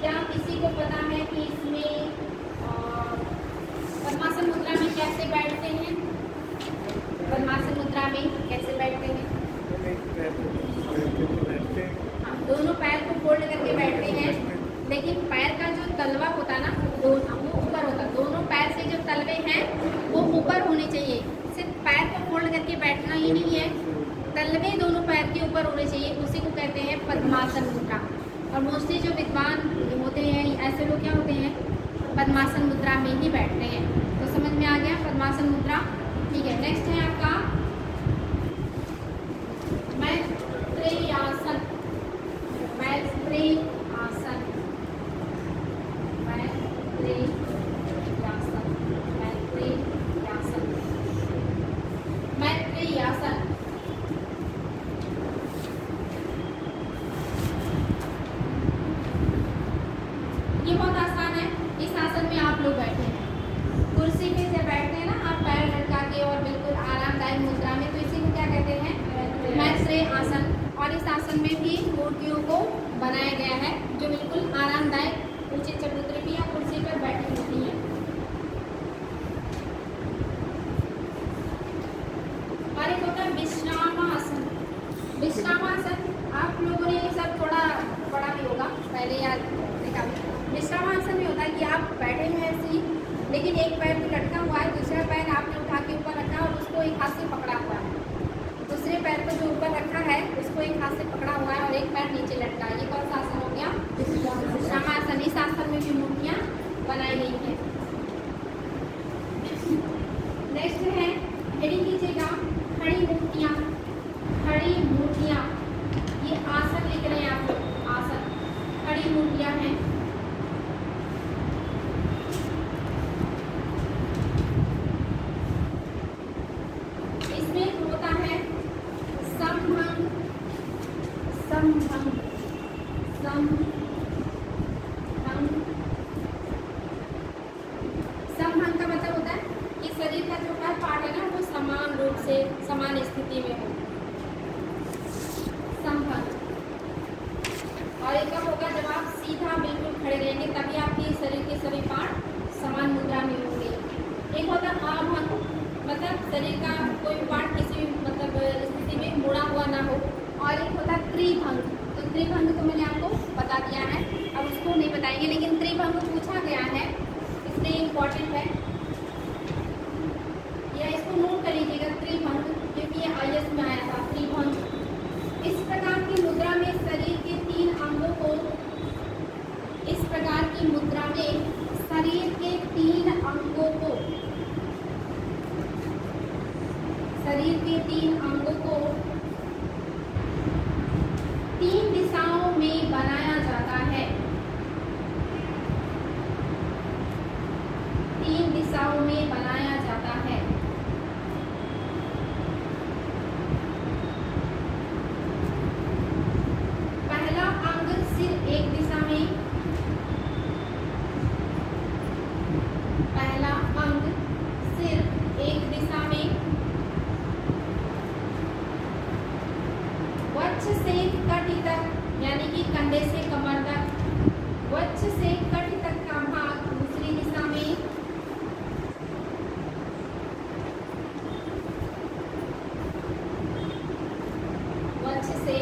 A: क्या किसी को पता है कि इसमें पद्मासन मुद्रा में कैसे बैठते हैं? पद्मासन मुद्रा में कैसे बैठते हैं? दोनों पैर को फोल्ड करके बैठते हैं, लेकिन पैर का जो तलवा होता है ना वो ऊपर होता है। दोनों पैर से जो तलवे हैं वो ऊपर होने चाहिए। सिर्फ पैर को फोल्ड करके बैठना ही नहीं है, तलवे दोनों पैर के ऊपर होने चाहिए, उसी को कहते हैं पद्मासन मुद्रा। और मोस्टली जो विद्वान होते हैं ऐसे लोग क्या होते हैं, पद्मासन मुद्रा में ही बैठते हैं। तो समझ में आ गया पद्मासन मुद्रा? ठीक है, नेक्स्ट है आपका मैत्रेयासन। मैत्रेयासन, मैत्रेयासन, मैत्रेयासन, मैत्रेयासन। आसन, और इस आसन में भी मूर्तियों को बनाया गया है जो बिल्कुल आरामदायक ऊंचे चबूतरे पे या कुर्सी पर बैठी होती हैं। और एक होता है विश्रामासन। विश्रामासन आप लोगों ने ये सब थोड़ा पढ़ा भी होगा, पहले याद देखा भी। विश्रामासन में होता है कि आप बैठे हैं ऐसे ही, लेकिन एक पैर तो लटका हुआ है, दूसरा पैर आपने उठा के ऊपर रखा और उसको एक हाथ से पकड़ा हुआ है। दूसरे पैर को जो ऊपर रखा है उसको एक हाथ से पकड़ा हुआ है और एक पैर नीचे लटका है। ये कौन सा आसन हो गया? विश्रामासन। इस आसन में भी मूर्तियाँ बनाई गई हैं। नेक्स्ट है, हेडिंग कीजिएगा, खड़ी मूर्तियाँ। खड़ी मूर्तियाँ, ये आसन लिख रहे हैं आप लोग, आसन। खड़ी मूर्तियाँ हैं। इसमें होता है समभंग, समभंग, समभंग। समभंग का मतलब होता है कि शरीर का जो हर पार्ट है ना वो समान रूप से समान स्थिति में हो। समभंग। और एक कब होगा? जब आप सीधा बिल्कुल खड़े रहेंगे तभी आपके शरीर के सभी पार्ट समान मुद्रा में होंगे। एक होता है अभंग, मतलब शरीर का कोई पार्ट किसी मतलब स्थिति में मुड़ा हुआ ना हो। और एक होता है त्रिभंग। तो त्रिभंग तो मैंने आपको बता दिया है, अब उसको नहीं बताएंगे, लेकिन त्रिभंग पूछा गया है इसलिए इम्पोर्टेंट है, या इसको नोट कर लीजिएगा त्रिभंग, क्योंकि ये IAS में आया था। त्रिभंग इस प्रकार की मुद्रा में शरीर के 3 अंगों को, इस प्रकार की मुद्रा में शरीर के 3 अंगों को, शरीर के 3 अंगों को 3 दिशाओं में बनाया जाता है। 3 दिशाओं में बनाया जाता है। पहला अंग सिर एक दिशा में, पहला अंग सिर एक दिशा में, वक्ष से कटी तक यानी कि कंधे से कमर तक, वक्ष से कटी तक का भाग दूसरी दिशा में, वक्ष से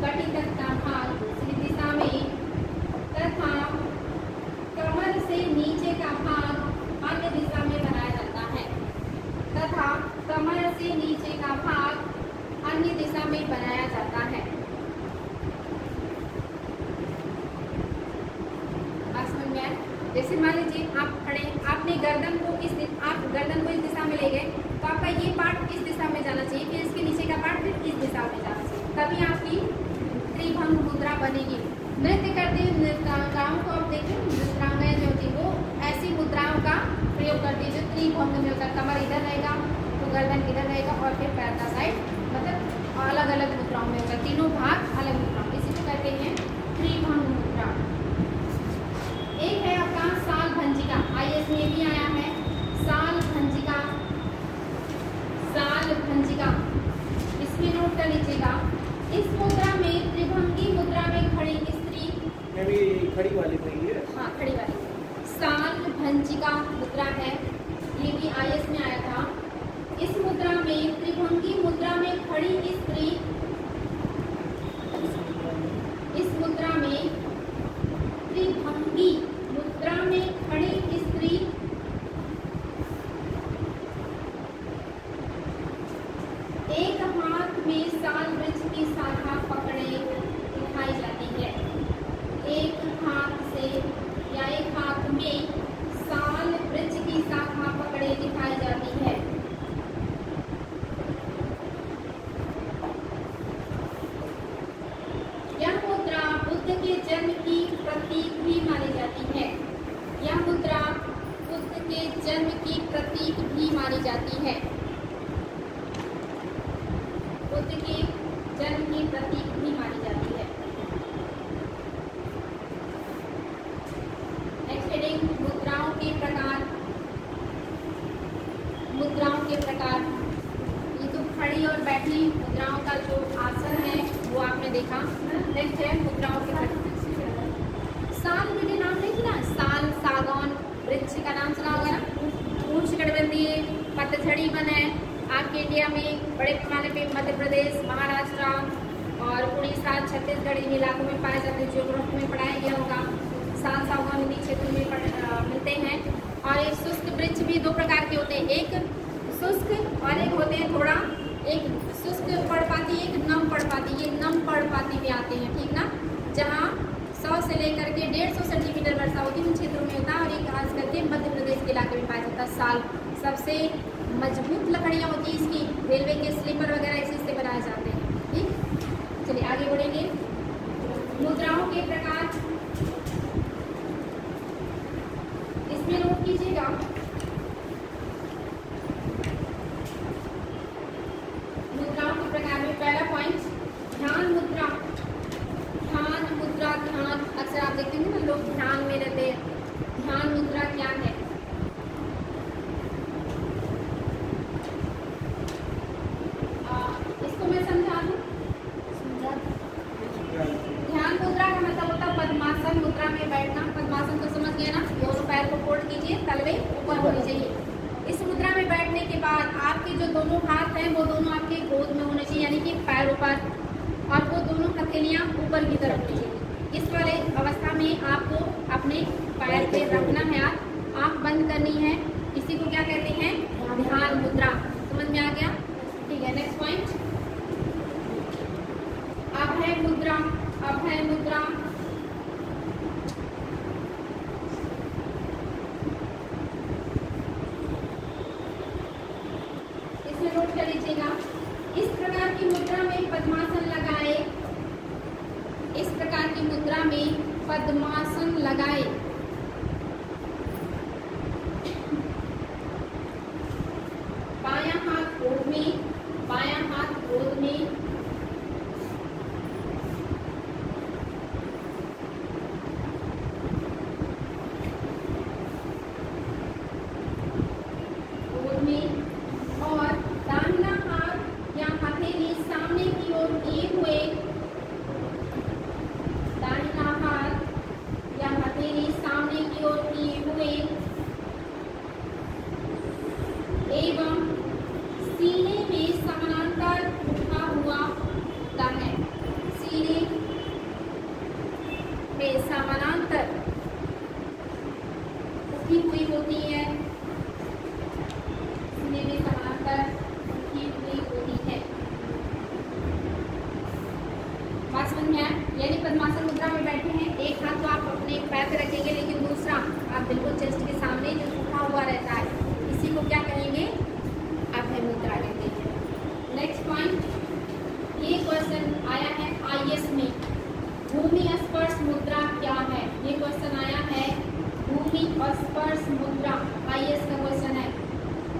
A: कटी तक का भाग दूसरी दिशा में, तथा कमर से नीचे का भाग अन्य दिशा में बनाया जाता है, तथा कमर से नीचे का भाग अन्य दिशा में बनाया जाता है। बात समझ में आए? जैसे मान लीजिए आप खड़े, आपने गर्दन को आप गर्दन को इस दिशा में ले गए, तो आपका ये पार्ट इस दिशा में जाना चाहिए, फिर इसके नीचे का पार्ट फिर इस दिशा में जाना चाहिए, तभी आपकी त्रिभंग मुद्रा बनेगी। नृत्य करते नृत्यांगाओं को आप देखें, नृत्यांगाएं जो होती वो ऐसी मुद्राओं का प्रयोग करती है जो त्रिभंग में होता है। कमर इधर रहेगा तो गर्दन इधर रहेगा और फिर पैर का साइड, मतलब अलग अलग मुद्राओं में होगा, तीनों भाग अलग मुद्राओं, इसी को कहते हैं त्रिभंग मुद्रा। एक है आपका साल भंजिका, IAS में भी आया है, साल भंजिका। साल भंजिका, इसमें नोट कर लीजिएगा। इस मुद्रा में, त्रिभंगी मुद्रा में खड़ी स्त्री,
C: खड़ी वाली नहीं है,
A: हाँ खड़ी वाली, साल भंजिका मुद्रा है, ये भी IAS में आया था। इस मुद्रा में, त्रिभंगी मुद्रा में खड़ी स्त्री, इस मुद्रा में, त्रिभंगी मुद्रा में खड़ी स्त्री एक हाथ में साल वृक्ष की शाखा पकड़े दिखाई जाती है। एक हाथ से या एक हाथ में साल वृक्ष की शाखा पकड़े दिखाई जाती है। यह मुद्रा बुद्ध के जन्म की प्रतीक भी मानी जाती है। यह मुद्रा बुद्ध के जन्म की प्रतीक भी मानी जाती है। बुद्ध के जन्म की प्रतीक भी मानी जाती है। नेक्स्ट हेडिंग, मुद्राओं के प्रकार। मुद्राओं के प्रकार, ये तो खड़ी और बैठी मुद्राओं का जो आसन है वो आपने देखा। नेक्स्ट है मुद्राओं के साल, मैंने नाम नहीं सुना, साल, सागौन वृक्ष का नाम सुना होगा ना। उष्णकटिबंधीय पतझड़ी वन है आपके इंडिया में बड़े पैमाने पे मध्य प्रदेश, महाराष्ट्र और उड़ीसा, छत्तीसगढ़ इन इलाकों में पाए जाते हैं। ज्योग्राफी में पढ़ाया गया होगा। साल, सागौन नदी क्षेत्र में मिलते हैं। और ये शुष्क वृक्ष भी दो प्रकार के होते हैं, एक शुष्क और एक होते हैं थोड़ा, एक शुष्क पर्णपाती, एक नम पर्णपाती। ये नम पर्णपाती में आते हैं, ठीक ना, जहाँ 100 से लेकर के 150 सेंटीमीटर वर्षा होती है उन क्षेत्रों में होता है। और एक खास करके मध्य प्रदेश के इलाके में पाया जाता है। साल सबसे मजबूत लकड़ियाँ होती है इसकी, रेलवे के स्लीपर वगैरह इसी से बनाए जाते हैं। ठीक, चलिए आगे बढ़ेंगे। मुद्राओं के प्रकार इसमें नोट कीजिएगा। मुद्राओं के प्रकार में पहला पॉइंट ध्यान मुद्रा। ध्यान मुद्रा, ध्यान अक्सर आप देखते हैं ना लोग ध्यान में रहते हैं। ध्यान मुद्रा क्या है? इसको मैं समझा दूं। ध्यान मुद्रा का मतलब होता है पद्मासन मुद्रा में बैठना। पद्मासन तो समझ गए ना, दोनों पैर को फोल्ड कीजिए, तलवे ऊपर होनी चाहिए। इस मुद्रा में बैठने के बाद आपके जो दोनों हाथ हैं वो दोनों आपके गोद में होने चाहिए, यानी कि पैरों पर, और वो दोनों हथेलियां ऊपर की तरफ होनी चाहिए। इस वाले अवस्था में आपको अपने पैर पे रखना है, आँख बंद करनी है। इसी को क्या कहते हैं? ध्यान मुद्रा। समझ में आ गया? ठीक है, नेक्स्ट पॉइंट अभय मुद्रा। अभय मुद्रा इसमें नोट कर लीजिएगा। इस प्रकार की मुद्रा में पद्मासन लगाए, इस प्रकार की मुद्रा में पद्मासन लगाए। बायां हाथ गोद में, बायां हाथ गोद में, गोद में, और दाहिना हाथ या हथेली सामने की ओर किए हुए, दाहिना हाथ या हथेली सामने की ओर किए हुए एवं सीने में समानांतर उठा हुआ होता है। सीने में समानांतर उठी हुई होती है, सीने में समानांतर उठी हुई होती है। बात समझ में आया? यानी पद्मासन मुद्रा में बैठे हैं, एक हाथ तो आप अपने पैर पे रखेंगे, लेकिन दूसरा आप बिल्कुल चेस्ट के सामने जो उठा हुआ रहता है, इसी को क्या कहेंगे? अभय मुद्रा कहते हैं। नेक्स्ट पॉइंट, ये क्वेश्चन आया है आईएएस में, भूमि स्पर्श मुद्रा क्या है? ये क्वेश्चन आया है भूमि स्पर्श मुद्रा, आईएएस का क्वेश्चन है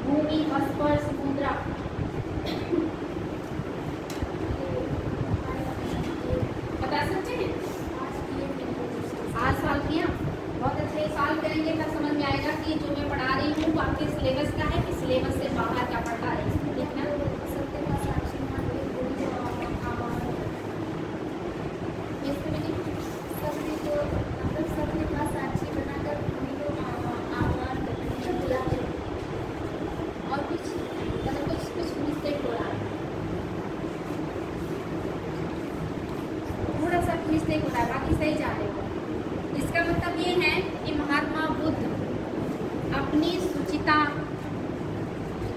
A: भूमि स्पर्श मुद्रा। बता सकते हैं? आज साल किया, बहुत अच्छे। साल करेंगे तब समझ में आएगा कि जो मैं पढ़ा रही हूँ वो आपके सिलेबस का है कि सिलेबस से बाहर क्या पढ़ा रही हूँ, ठीक है? और कुछ मिस्टेक हो रहा है, थोड़ा सा मिस्टेक हो रहा है, बाकी सही जा रहे हो। इसका मतलब ये है कि महात्मा बुद्ध अपनी सुचिता,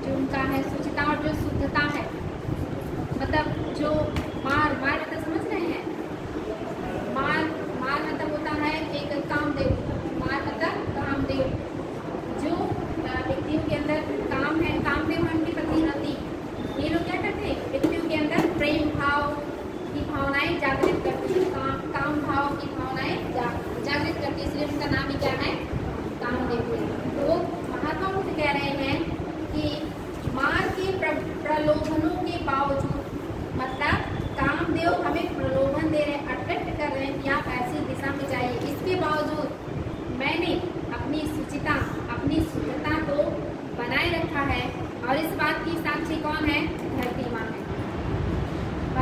A: जो उनका है शुचिता और जो शुद्धता है, मतलब जो मार मतलब समझ रहे हैं? मार मतलब होता है एक कामदेव, मार मतलब कामदेव। जो व्यक्तियों के अंदर काम है, कामदेव है उनकी पत्नी रति, ये लोग क्या करते हैं? व्यक्तियों के अंदर प्रेम भाव की भावनाएं जागृत करती है, काम भाव की भावनाएं जागृत करती है, इसलिए उनका नाम ही क्या है? कामदेव है। तो महात्मा बुद्ध कह रहे हैं कि मार के प्रलोभनों के बावजूद, मतलब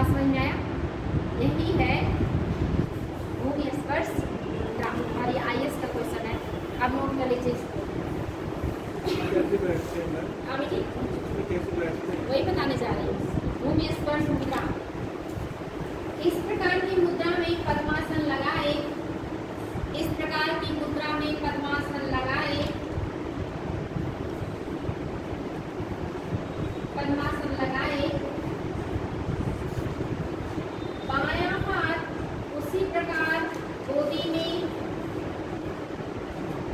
A: समझ में आया? यही है भूमि स्पर्श मुद्रा और ये IS का क्वेश्चन है। अब नोट कर लीजिए इसको।
C: कैसे बैठते हैं मैम?
A: हाँ बेटी,
C: इसमें कैसे बैठते हैं?
A: वही बताने जा रही हूँ। भूमि स्पर्श मुद्रा, इस प्रकार की मुद्रा में पद्मासन लगाए, इस प्रकार की मुद्रा में पद्मासन लगाए, पद्मासन लगाए, बायां हाथ उसी प्रकार गोदी में,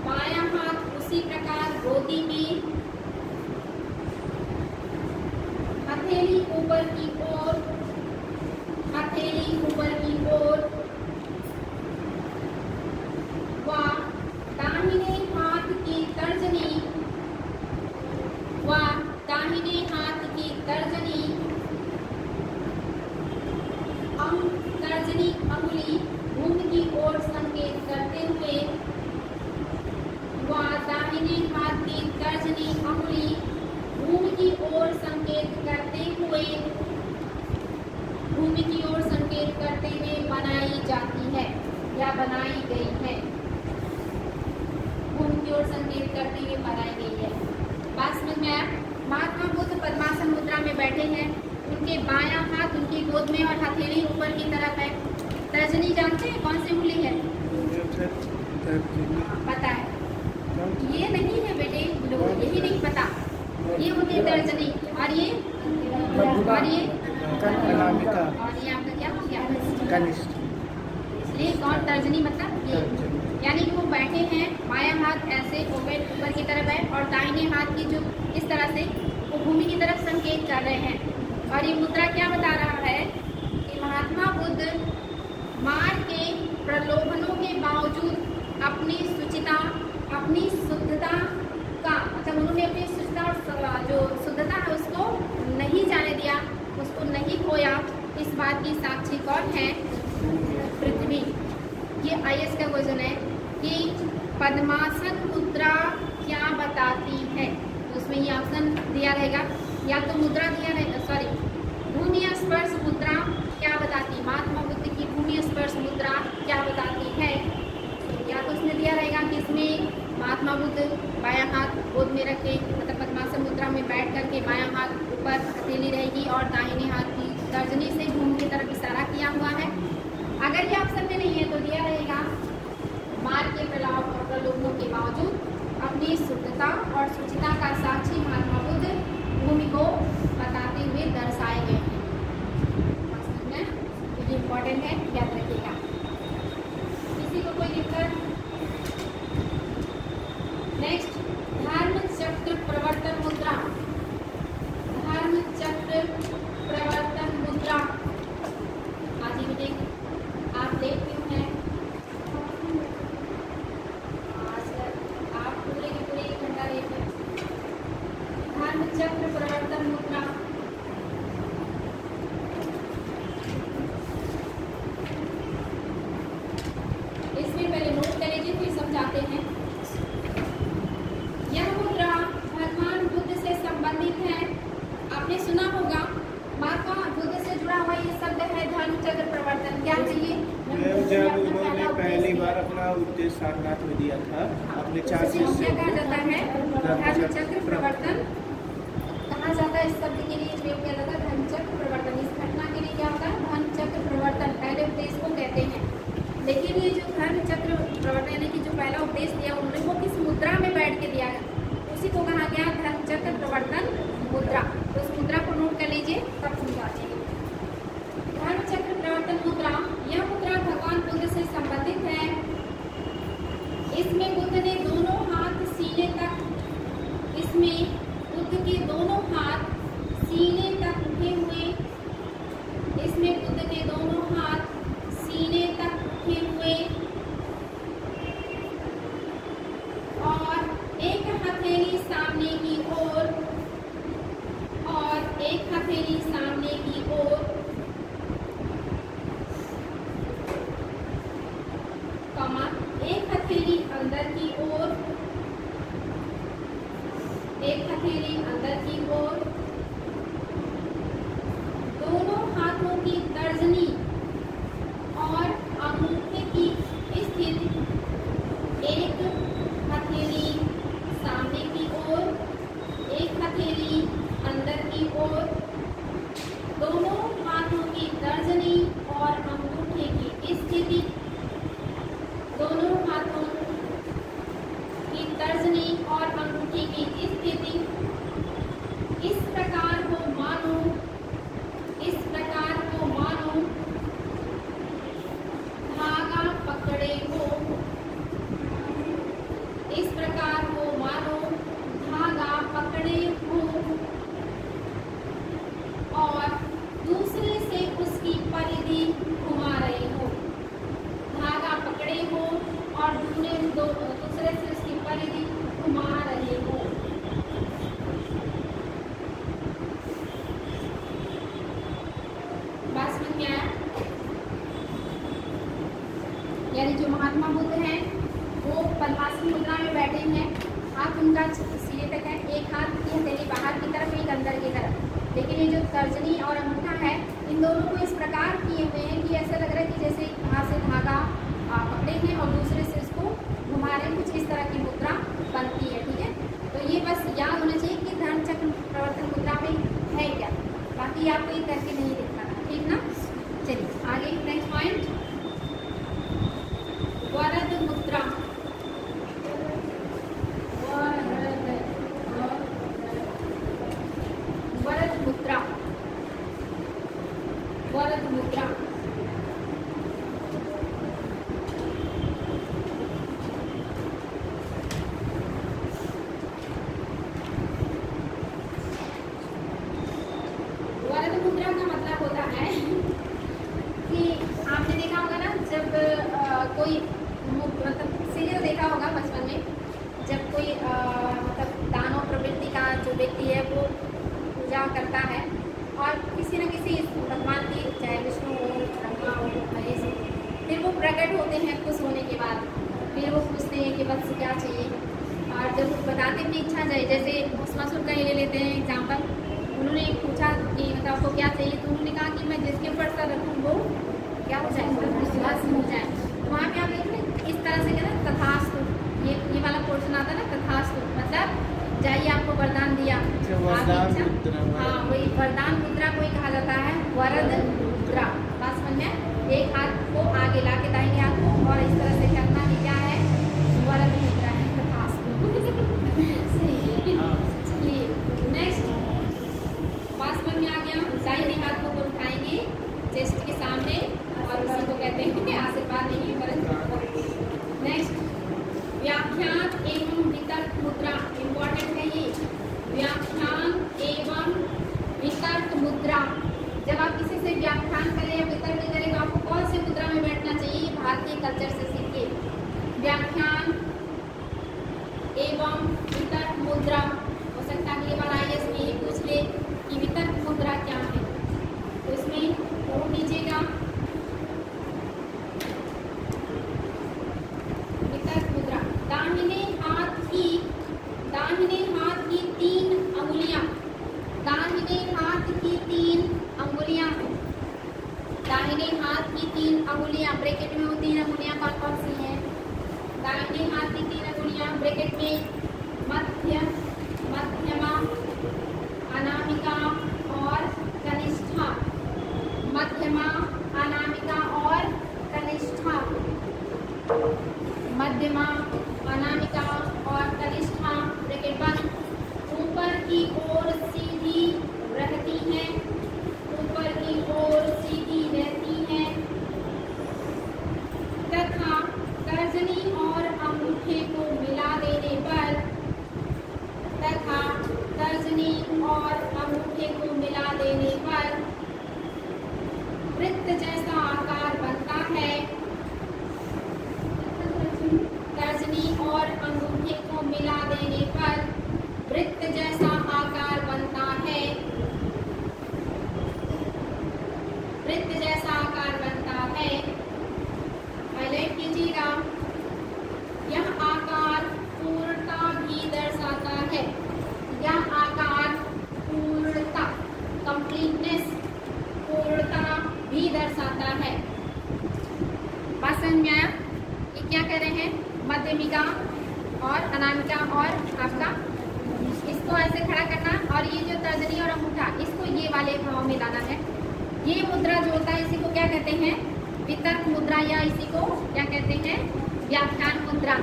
A: बायां हाथ उसी प्रकार गोदी में, हथेली ऊपर की ओर, हथेली ऊपर की ओर, व दाहिने हाथ की तर्जनी, व दाहिने हाथ की तर्जनी, तर्जनी अंगुली भूमि की ओर संकेत करते हुए, व दाहिने हाथ की तर्जनी अंगुली भूमि की ओर संकेत करते हुए, भूमि की ओर संकेत करते हुए बनाई जाती है या बनाई गई है। भूमि की ओर संकेत करते हुए बनाई गई है। बात समझ में आया? महात्मा बुद्ध पद्मासन मुद्रा में बैठे हैं, उनके बायां हाथ उनकी गोद में और हथेली ऊपर की तरफ है। तर्जनी जानते हैं कौन सी उंगली है? पता है? ये नहीं है बेटे, लोग यही नहीं पता। ये होती है तर्जनी, और ये और ये आपका क्या हो गया?
C: कनिष्ठ।
A: इसलिए कौन तर्जनी मतलब ये, यानी कि वो बैठे हैं, बायां हाथ ऐसे ऊपर की तरफ है और दाहिने हाथ की जो इस तरह से वो भूमि की तरफ संकेत कर रहे हैं। और ये मुद्रा क्या बता रहा है कि महात्मा बुद्ध मार के प्रलोभनों के बावजूद अपनी शुचिता, अपनी शुद्धता का, मतलब उन्होंने अपनी शुद्धता और जो शुद्धता है उसको नहीं जाने दिया, उसको नहीं खोया। इस बात की साक्षी कौन है? पृथ्वी। ये IS का क्वेश्चन है कि पद्मासन मुद्रा क्या बताती है, तो उसमें ये ऑप्शन दिया रहेगा, या तो मुद्रा दिया रहेगा, सॉरी, भूमि स्पर्श मुद्रा क्या बताती, महात्मा बुद्ध की भूमि स्पर्श मुद्रा क्या बताती है। या तो उसमें दिया रहेगा कि इसमें महात्मा बुद्ध बायां हाथ गोद में रख के, मतलब पद्मासन मुद्रा में बैठ करके बायां हाथ ऊपर हथेली रहेगी और दाहिने हाथ की तर्जनी से भूमि की तरफ इशारा किया हुआ है। अगर ये ऑप्शन में नहीं है तो दिया रहेगा मार के प्रलोभनों के बावजूद अपनी शुद्धता और शुचिता का साक्षी महात्मा बुद्ध भूमि को बताते हुए दर्शाए गए हैं। ये इम्पोर्टेंट है, याद रखिएगा। किसी को कोई दिक्कत? नेक्स्ट, धर्म चक्र प्रवर्तन मुद्रा, धर्म चक्र प्रवर्तन मुद्रा। आज ही बेटे आप लेट क्यों हैं? आज आप पूरे के पूरे 1 घंटा लेट हैं। धर्म चक्र प्रवर्तन मुद्रा, इसमें पहले नोट कर लीजिए फिर समझाते हैं। यह मुद्रा भगवान बुद्ध से संबंधित है। आपने सुना होगा महात्मा बुद्ध से जुड़ा हुआ ये शब्द है धर्म चक्र प्रवर्तन। क्या है ये?
C: जब उन्होंने पहली बार अपना उपदेश सारनाथ में दिया था, अपने 4 शिष्यों
A: क्या कहा जाता है? धर्म चक्र प्रवर्तन कहा जाता है। इस शब्द के लिए प्रयोग किया जाता है धर्म चक्र प्रवर्तन। इस घटना के लिए क्या होता है? धर्म चक्र प्रवर्तन। पहले उपदेश को कहते हैं। लेकिन ये जो धर्म चक्र प्रवर्तन यानी कि जो पहला उपदेश दिया उन्होंने वो किस मुद्रा में बैठ के दिया है, उसी को कहा गया धर्म चक्र प्रवर्तन मुद्रा। तो उस मुद्रा को नोट कर लीजिए, तब समझाते हैं। धर्म चक्र प्रवर्तन मुद्रा, यह मुद्रा भगवान बुद्ध से संबंधित है। इसमें बुद्ध ने दोनों हाथ सीने तक, इसमें बुद्ध के दोनों हाथ सीने तक उठे दोनों हाथों की तर्जनी और अंगूठे की स्थिति, दोनों हाथों की तर्जनी और अंगूठे की स्थिति इस प्रकार हो मानो, इस प्रकार को मानो धागा पकड़े हो, इस प्रकार को मानो धागा पकड़े हो और दूसरे से उसकी परिधि घुमा रहे हो, धागा पकड़े हो और दूसरे से उसकी परिधि घुमा रहे हो। बात समझ में आया? यानी जो महात्मा बुद्ध हैं वो पद्मासन मुद्रा में बैठे हैं, हाथ उनका सीने तक है, एक हाथ की हथेली बाहर की तरफ, एक अंदर की तरफ। लेकिन ये जो तर्जनी और अंगूठा है, इन दोनों को इस प्रकार किए हुए हैं कि ऐसा लग रहा है कि जैसे हाथ से धागा पकड़े हैं और दूसरे से इसको घुमा रहे हैं, कुछ इस तरह की मुद्रा बनती है। ठीक है, तो ये बस याद होना चाहिए कि धर्म चक्र प्रवर्तन मुद्रा में है क्या, बाकी आपको ये करके नहीं दिखाना, ठीक ना। चलिए आगे नेक्स्ट पॉइंट, वरद मुद्रा। वरद मुद्रा, वरद मुद्रा वरद मुद्रा का मतलब होता है कि आपने देखा होगा ना, जब कोई मतलब सीरियल देखा होगा बचपन में, जब कोई मतलब दानव प्रवृत्ति का जो व्यक्ति है वो पूजा करता है और किसी न किसी भगवान की, चाहे विष्णु हो, ब्रह्मा हो, महेश हो, फिर वो प्रकट होते हैं खुश होने के बाद, फिर वो पूछते हैं कि बस क्या चाहिए, और जब वो बताते अपनी इच्छा चाहिए, जैसे भस्मासुर का ही ले लेते हैं एग्जाम्पल, उन्होंने पूछा कि मतलब आपको क्या चाहिए, तो उन्होंने कहा कि मैं जिसके ऊपर सर रखूँ वो क्या हो जाए, विश्वास हो जाए। तो वहाँ पे आप देखें इस तरह से कहना तथास्तु, ये वाला पोर्शन आता है ना, तथास्तु मतलब जाइए आपको वरदान दिया, हाँ वही वरदान मुद्रा को ही कहा जाता है वरद मुद्रा। बात समझ में? एक हाथ को आगे ला के दाहिने हाथ को और इस तरह से करना कि क्या है, वरद मुद्रा है, तथास्तु। चलिए नेक्स्ट, बात समझ में आ गया। दाहिने हाथ को उठाएंगे चेस्ट के सामने और उसी को कहते हैं आशीर्वाद नहीं वरद। नेक्स्ट, व्याख्यान एवं वितर्क मुद्रा, इम्पोर्टेंट है ये, व्याख्यान एवं वितर्क मुद्रा। जब आप किसी से व्याख्यान करें या वितर्क करें तो आपको कौन सी मुद्रा में बैठना चाहिए, भारतीय कल्चर से सीखिए। व्याख्यान एवं वितर्क मुद्रा, हो सकता है अगली बार IAS में ये पूछ ले कि वितर्क मुद्रा क्या है, तो इसमें तो नीचेगा वितर्क मुद्रा। दाहिने हाथ की 3 अंगुलियां, दाहिने हाथ की 3 अंगुलियां, दाहिने हाथ की 3 अंगुलियां, ब्रैकेट में वो 3 अंगुलियां कौन कौन सी हैं? दाहिने हाथ की 3 अंगुलियां ब्रैकेट में मध्यमा, अनामिका और कनिष्ठा, मध्यमा, अनामिका और कनिष्ठा, मध्यमा, अनामिका और कनिष्ठा ब्रैकेट बंद, ऊपर की ओर सीधी रहती हैं, ऊपर की ओर सीधी रहती हैं तथा तर्जनी और अंगूठे को मिला देने पर, तथा तर्जनी और अंगूठे को मिला देने पर वृत्त जैसा आकार बनता है, तर्जनी और अंगूठे को मिला देने पर वृत्त जैसा आकार बनता है, वृत्त जैसा आकार बनता है। हाईलाइट कीजिएगा, यह आकार पूर्णता भी दर्शाता है, यह आकार पूर्णता, कंप्लीटनेस, पूर्णता भी दर्शाता है। बात समझ में आया? ये क्या कह रहे हैं? मध्यमिका और अनामिका और आपका, इसको ऐसे खड़ा करना और ये जो तर्जनी और अंगूठा, इसको ये वाले भाव में लाना है। ये मुद्रा जो होता है इसी को क्या कहते हैं? वितर्क मुद्रा, या इसी को क्या कहते हैं? व्याख्यान मुद्रा।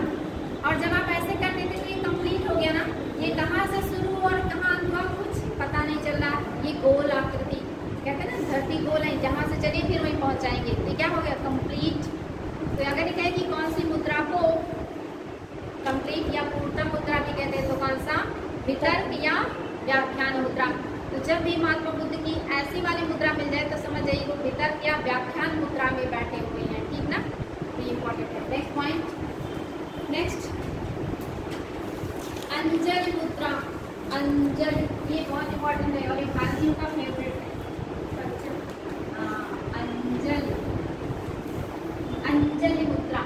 A: और जब आप ऐसे कर देते तो ये कंप्लीट हो गया ना। ये कहाँ से शुरू और कहाँ अंत हुआ कुछ पता नहीं चल रहा। ये गोल आकृति कहते हैं ना, धरती गोल है, जहाँ से चलिए फिर वहीं पहुँच जाएंगे। तो क्या हो गया? कंप्लीट। तो अगर ये कहे कि कौन सी मुद्रा को कंप्लीट या पूर्णतम मुद्रा भी कहते हैं, तो कौन सा? वितर्क या व्याख्यान मुद्रा। तो जब भी महात्मा बुद्ध की ऐसी वाली मुद्रा मिल जाए तो समझ जाइए वो वितर्क या व्याख्यान मुद्रा में बैठे हुए हैं, ठीक ना? तो ये इंपॉर्टेंट है। नेक्स्ट पॉइंट, नेक्स्ट अंजलि मुद्रा। अंजलि, ये बहुत इंपॉर्टेंट है और ये भारतीयों का फेवरेट है। अंजलि, अंजलि मुद्रा।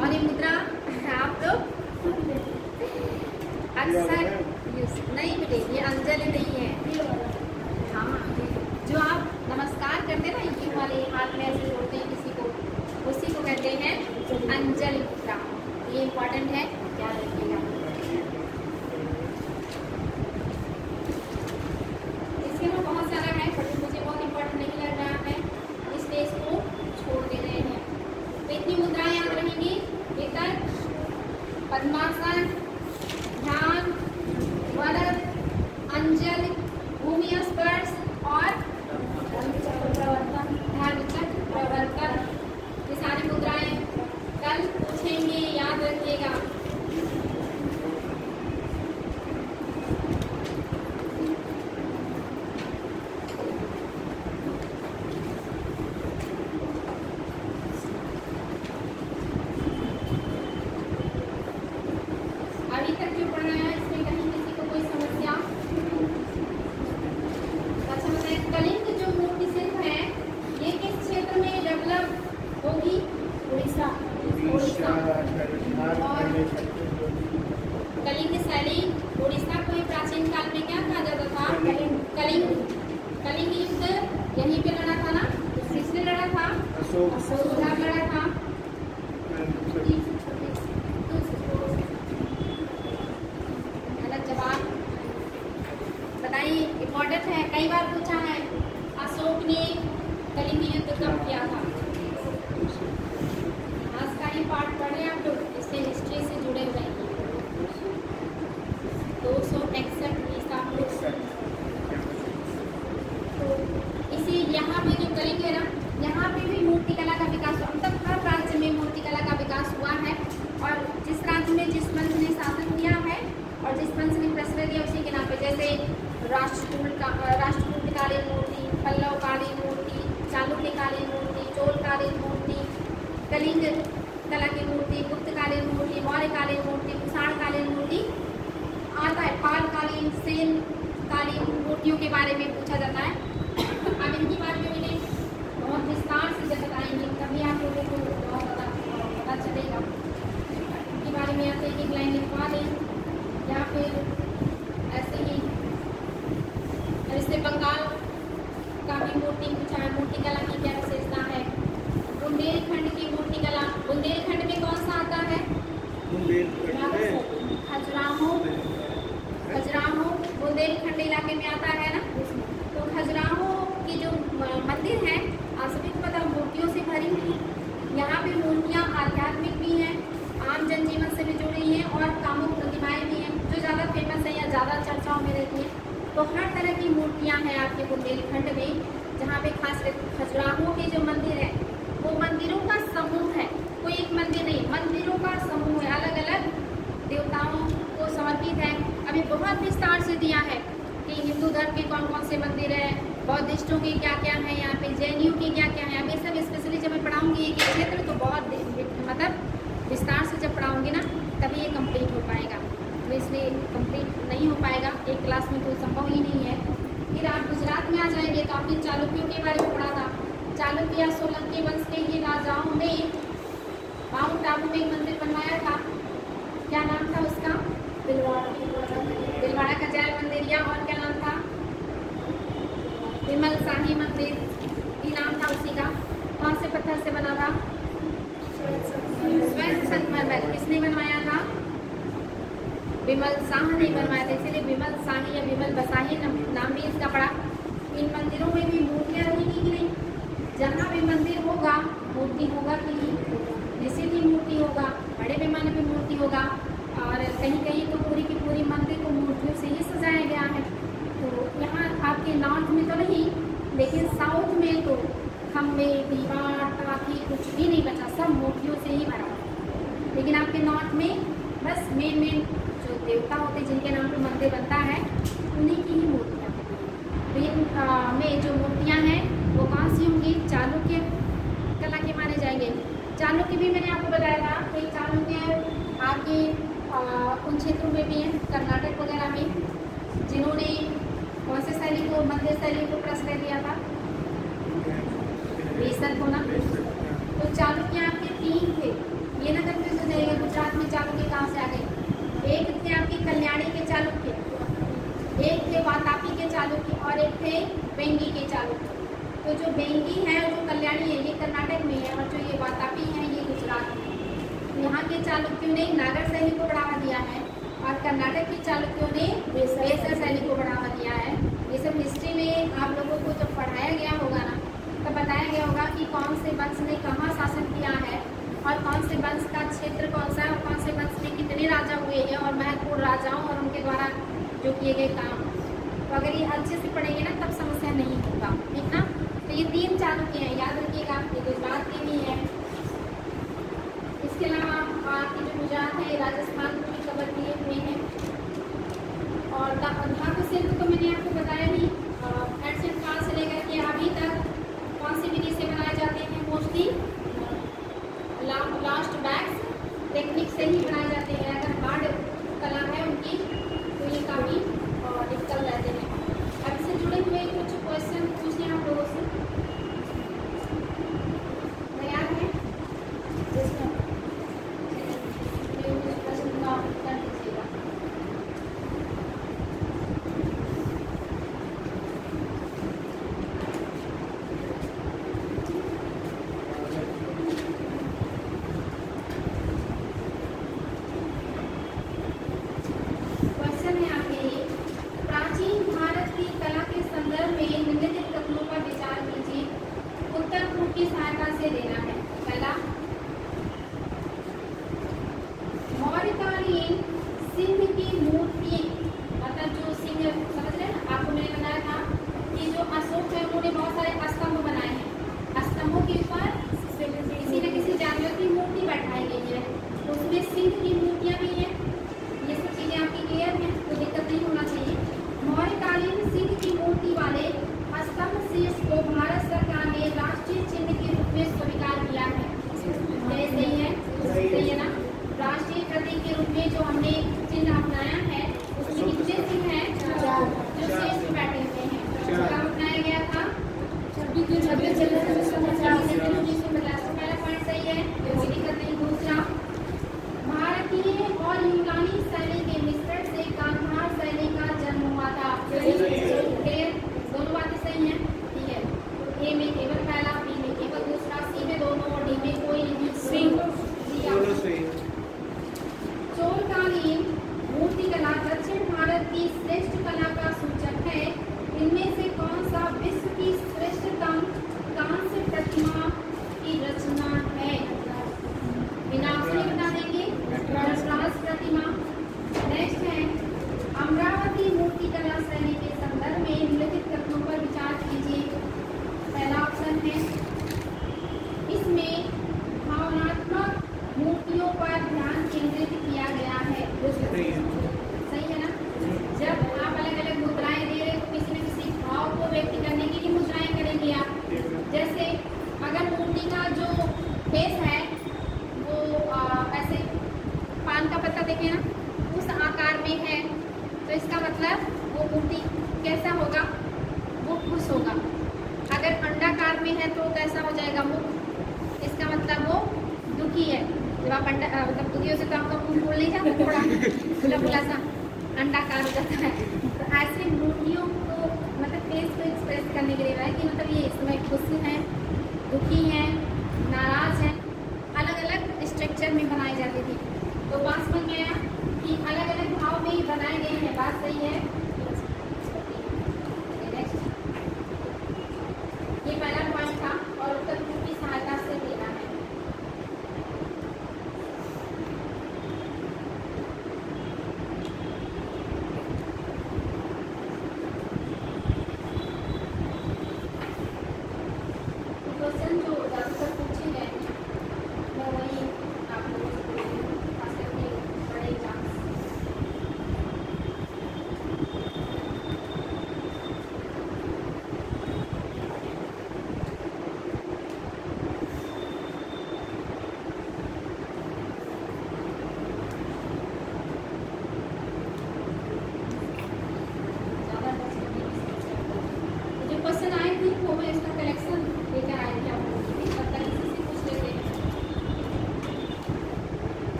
A: और ये मुद्रा आप लोग अक्सर नहीं बेटे, ये अंजलि नहीं है। हाँ, जो आप नमस्कार करते हैं ना, ये वाले हाथ में ऐसे जोड़ते हैं किसी को, उसी को कहते हैं अंजलि मुद्रा। ये इम्पोर्टेंट है, ध्यान रखिएगा। इसके में बहुत सारा है बट मुझे बहुत इम्पोर्टेंट नहीं लग रहा है, इसलिए इसको छोड़ दे रहे हैं। तो इतनी मुद्राएं याद रहेंगी: वितर्क, पद्मासन, ध्यान, वरद, अंजलि, भूमि स्पर्श और ध्यानचक्र प्रवर्तन। ये सारी मुद्राएं कल पूछेंगे, याद रखिएगा। अभी तक जो पढ़ा है इसमें कहीं किसी को कोई समस्या? अच्छा बताइए, कलिंग जो मूर्ति शिल्प है ये किस क्षेत्र में डेवलप होगी? उड़ीसा। उड़ीसा। और कलिंग शैली उड़ीसा को ही प्राचीन काल में क्या कहा जाता था? कलिंग। कलिंग युद्ध यहीं पे लड़ा था ना? किसने लड़ा था? अशोक लड़ा था। जवाब बताइए, इम्पोर्टेंट है, कई बार पूछा है। अशोक ने कलिंग युद्ध कब किया था? आज का ही पार्ट पढ़े आप लोग, इससे हिस्ट्री से जुड़े हुए हैं। 261 ईसा पूर्व। तो इसी यहाँ पे जो कलिंग है ना, यहाँ पे भी मूर्ति कला का विकास हुआ। अब तक हर राज्य में मूर्ति कला का विकास हुआ है और जिस राज्य में जिस वंश ने शासन किया है और जिस वंश ने प्रश्रय दिया उसी के नाम पे, जैसे राष्ट्रकूट कालीन मूर्ति, पल्लव कालीन मूर्ति, चालुक्य कालीन मूर्ति, चोल कालीन मूर्ति, कलिंग कला की मूर्ति, गुप्त कालीन मूर्ति, मौर्य कालीन मूर्ति, कुषाण कालीन मूर्ति आता है। पाल कालीन, सेन कालीन मूर्तियों के बारे में पूछा जाता है। अब इनके बारे में मैंने बहुत विस्तार से जब बताएंगे तभी आप लोगों को बहुत पता चलेगा। इनके बारे में आते एक लाइन लिखवा दें या फिर ऐसे ही। इससे बंगाल का भी मूर्ति पूछा है, मूर्ति कला की क्या विशेषता है? बुंदेलखंड की मूर्ति कला, बुंदेलखंड में कौन सा आता है? खजुराहो। खजुराहो बुंदेलखंड इलाके में आता है ना। तो खजुराहो की जो मंदिर है आप सभी को पता मूर्तियों से भरी हुई। यहाँ पे मूर्तियाँ आध्यात्मिक भी हैं, आम जनजीवन से भी जुड़ी हैं और कामुक प्रतिमाएं भी हैं जो ज़्यादा फेमस है या ज़्यादा चर्चाओं में रहती हैं। तो हर तरह की मूर्तियाँ हैं आपके बुंदेलखंड में, जहाँ पे खास खजुराहो के जो मंदिर है वो मंदिरों का समूह है, कोई एक मंदिर नहीं, मंदिरों का समूह है, अलग अलग देवताओं को समर्पित है। अभी बहुत विस्तार से दिया है कि हिंदू धर्म के कौन कौन से मंदिर है, बौद्धिस्टों के क्या क्या है, यहाँ पे जैनियों के क्या क्या है। अब ये सब स्पेशली जब मैं पढ़ाऊँगी एक क्षेत्र तो बहुत मतलब विस्तार से जब पढ़ाऊँगी ना तभी ये कंप्लीट हो पाएगा। तो इसलिए कंप्लीट नहीं हो पाएगा, एक क्लास में तो संभव ही नहीं है। फिर आप गुजरात में आ जाएंगे तो आपने चालुक्यों के बारे में पढ़ा था। चालुक्य या सोलंकी वंश के ये राजाओं ने माउंट आबू में एक मंदिर बनवाया था, क्या नाम था उसका? दिलवाड़ा का जैल मंदिर, या और क्या नाम था? विमल शाही मंदिर ही नाम था उसी का। कौन से पत्थर से बना था? श्वेत संगमरमर। किसने बनवाया था? विमल शाह ने बनवाया था, इसीलिए विमल शाही या विमल बसाही नाम भी इसका पड़ा। इन मंदिरों में भी मूर्तियाँ रहेंगी कि नहीं? जहाँ भी मंदिर होगा मूर्ति होगा कि नहीं? निश्चित ही मूर्ति होगा, बड़े पैमाने पे मूर्ति होगा। और कहीं कहीं तो पूरी की पूरी मंदिर को मूर्तियों से ही सजाया गया है। तो यहाँ आपके नॉर्थ में तो नहीं, लेकिन साउथ में तो खम्भे, दीवार, टाँकी कुछ भी नहीं बचा, सब मूर्तियों से ही भरा। लेकिन आपके नॉर्थ में बस मेन जो देवता होते जिनके नाम पे मंदिर बनता है उन्हीं की ही मूर्तियाँ होती हैं। तो इन में जो मूर्तियाँ हैं वो कौन सी होंगी? चालुक्य कला के माने जाएंगे। चालुक्य भी मैंने आपको बताया था कि चालुक्य आपके उन क्षेत्रों में भी हैं, कर्नाटक वगैरह में, जिन्होंने कौन से शैली को, मंदिर शैली को प्रश्रय दिया था? बेसर को ना। तो चालुक्य आपके 3 थे, ये ना कंफ्यूज हो जाएगा गुजरात में चालुक्य कहाँ से आ गए। एक थे आपके कल्याणी के चालुक्य, एक थे वातापी के चालुक्य और एक थे बेंगी के चालुक्य। तो जो बेंगी है और जो कल्याणी है ये कर्नाटक में है, और जो ये वातापी है ये गुजरात में। यहाँ के चालुक्यों ने नागर शैली को बढ़ावा दिया है और कर्नाटक के चालुक्यों ने बेसर शैली को बढ़ावा दिया है। ये सब हिस्ट्री में आप लोगों को जब पढ़ाया गया होगा ना, तब बताया गया होगा कि कौन से वंश ने कहाँ शासन किया है और कौन से वंश का क्षेत्र कौन सा है और कौन से वंश में कितने राजा हुए हैं और महत्वपूर्ण राजाओं और उनके द्वारा जो किए गए काम। तो अगर ये अच्छे से पढ़ेंगे ना तब समस्या नहीं होगा, ठीक ना। तो ये 3 चालुक्य हैं, याद रखिएगा। ये गुजरात के भी हैं। इसके अलावा आपकी जो गुजरात है राजस्थान को भी कवर किए हुए हैं। और धातु शिल्प तो मैंने आपको बताया ही, एंशिएंट काल से लेकर के अभी तक कौन सी विधि से बनाए जाते हैं? मोस्टली लास्ट बैग्स टेक्निक से ही बनाए जाते हैं। अगर हार्ड कला है उनकी तो ये काफ़ी डिफिकल्ट रहते हैं। अब इससे जुड़े हुए कुछ क्वेश्चन पूछने आप लोगों से तैयार हैं? प्रश्न का उत्तर दीजिएगा।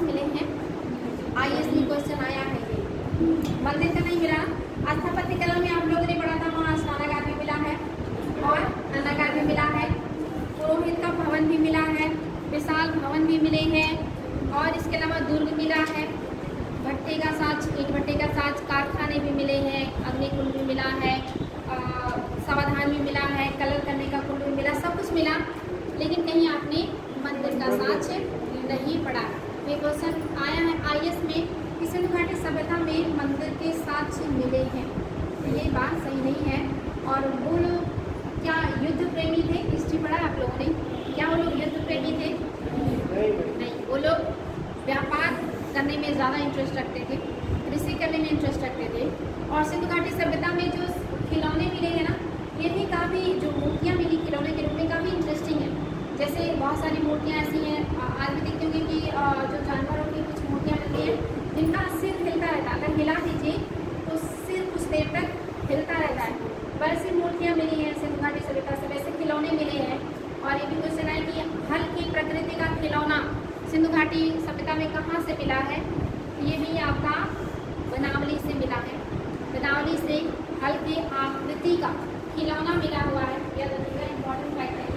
A: मिले हैं, IAS में क्वेश्चन आया है ये। मंदिर का नहीं मिला। स्थापत्य कला में आप लोगों ने पढ़ा था, वहाँ स्नानागार भी मिला है और अन्नागार भी मिला है। पुरोहित का भवन भी मिला है, विशाल भवन भी मिले हैं और इसके अलावा दुर्ग मिला है, भट्टे का साज, ईंट भट्टे का साज कारखाने भी मिले हैं, अग्निकुंड भी मिला है, समाधान भी मिला है, कलर करने का कुंड भी मिला, सब कुछ मिला। लेकिन कहीं आपने मंदिर का साज नहीं पढ़ा। ये क्वेश्चन आया है IAS में कि सिंधु घाटी सभ्यता में मंदिर के साक्ष मिले हैं। ये बात सही नहीं है। और वो लोग क्या युद्ध प्रेमी थे? हिस्ट्री पढ़ा आप लोगों ने? क्या वो लोग युद्ध प्रेमी थे? नहीं, वो लोग व्यापार करने में ज़्यादा इंटरेस्ट रखते थे, कृषि करने में इंटरेस्ट रखते थे। और सिंधु घाटी सभ्यता में जो खिलौने मिले हैं ना, ये भी काफ़ी, जो मूर्तियाँ मिली खिलौने के रूप में, काफ़ी इंटरेस्टिंग है। जैसे बहुत सारी मूर्तियाँ ऐसी हैं, आज भी देखते होंगे कि जो जानवरों की कुछ मूर्तियाँ मिलती हैं जिनका सिर हिलता रहता है, अगर हिला दीजिए तो सिर कुछ देर तक हिलता रहता है। वैसी मूर्तियाँ मिली हैं सिंधु घाटी सभ्यता से, वैसे खिलौने मिले हैं। और ये भी क्वेश्चन है कि हल्की प्रकृति का खिलौना सिंधु घाटी सभ्यता में कहाँ से मिला है? ये भी आपका बनावली से मिला है। बनावली से हल्की आकृति का खिलौना मिला हुआ है। यह इम्पोर्टेंट फैक्ट है।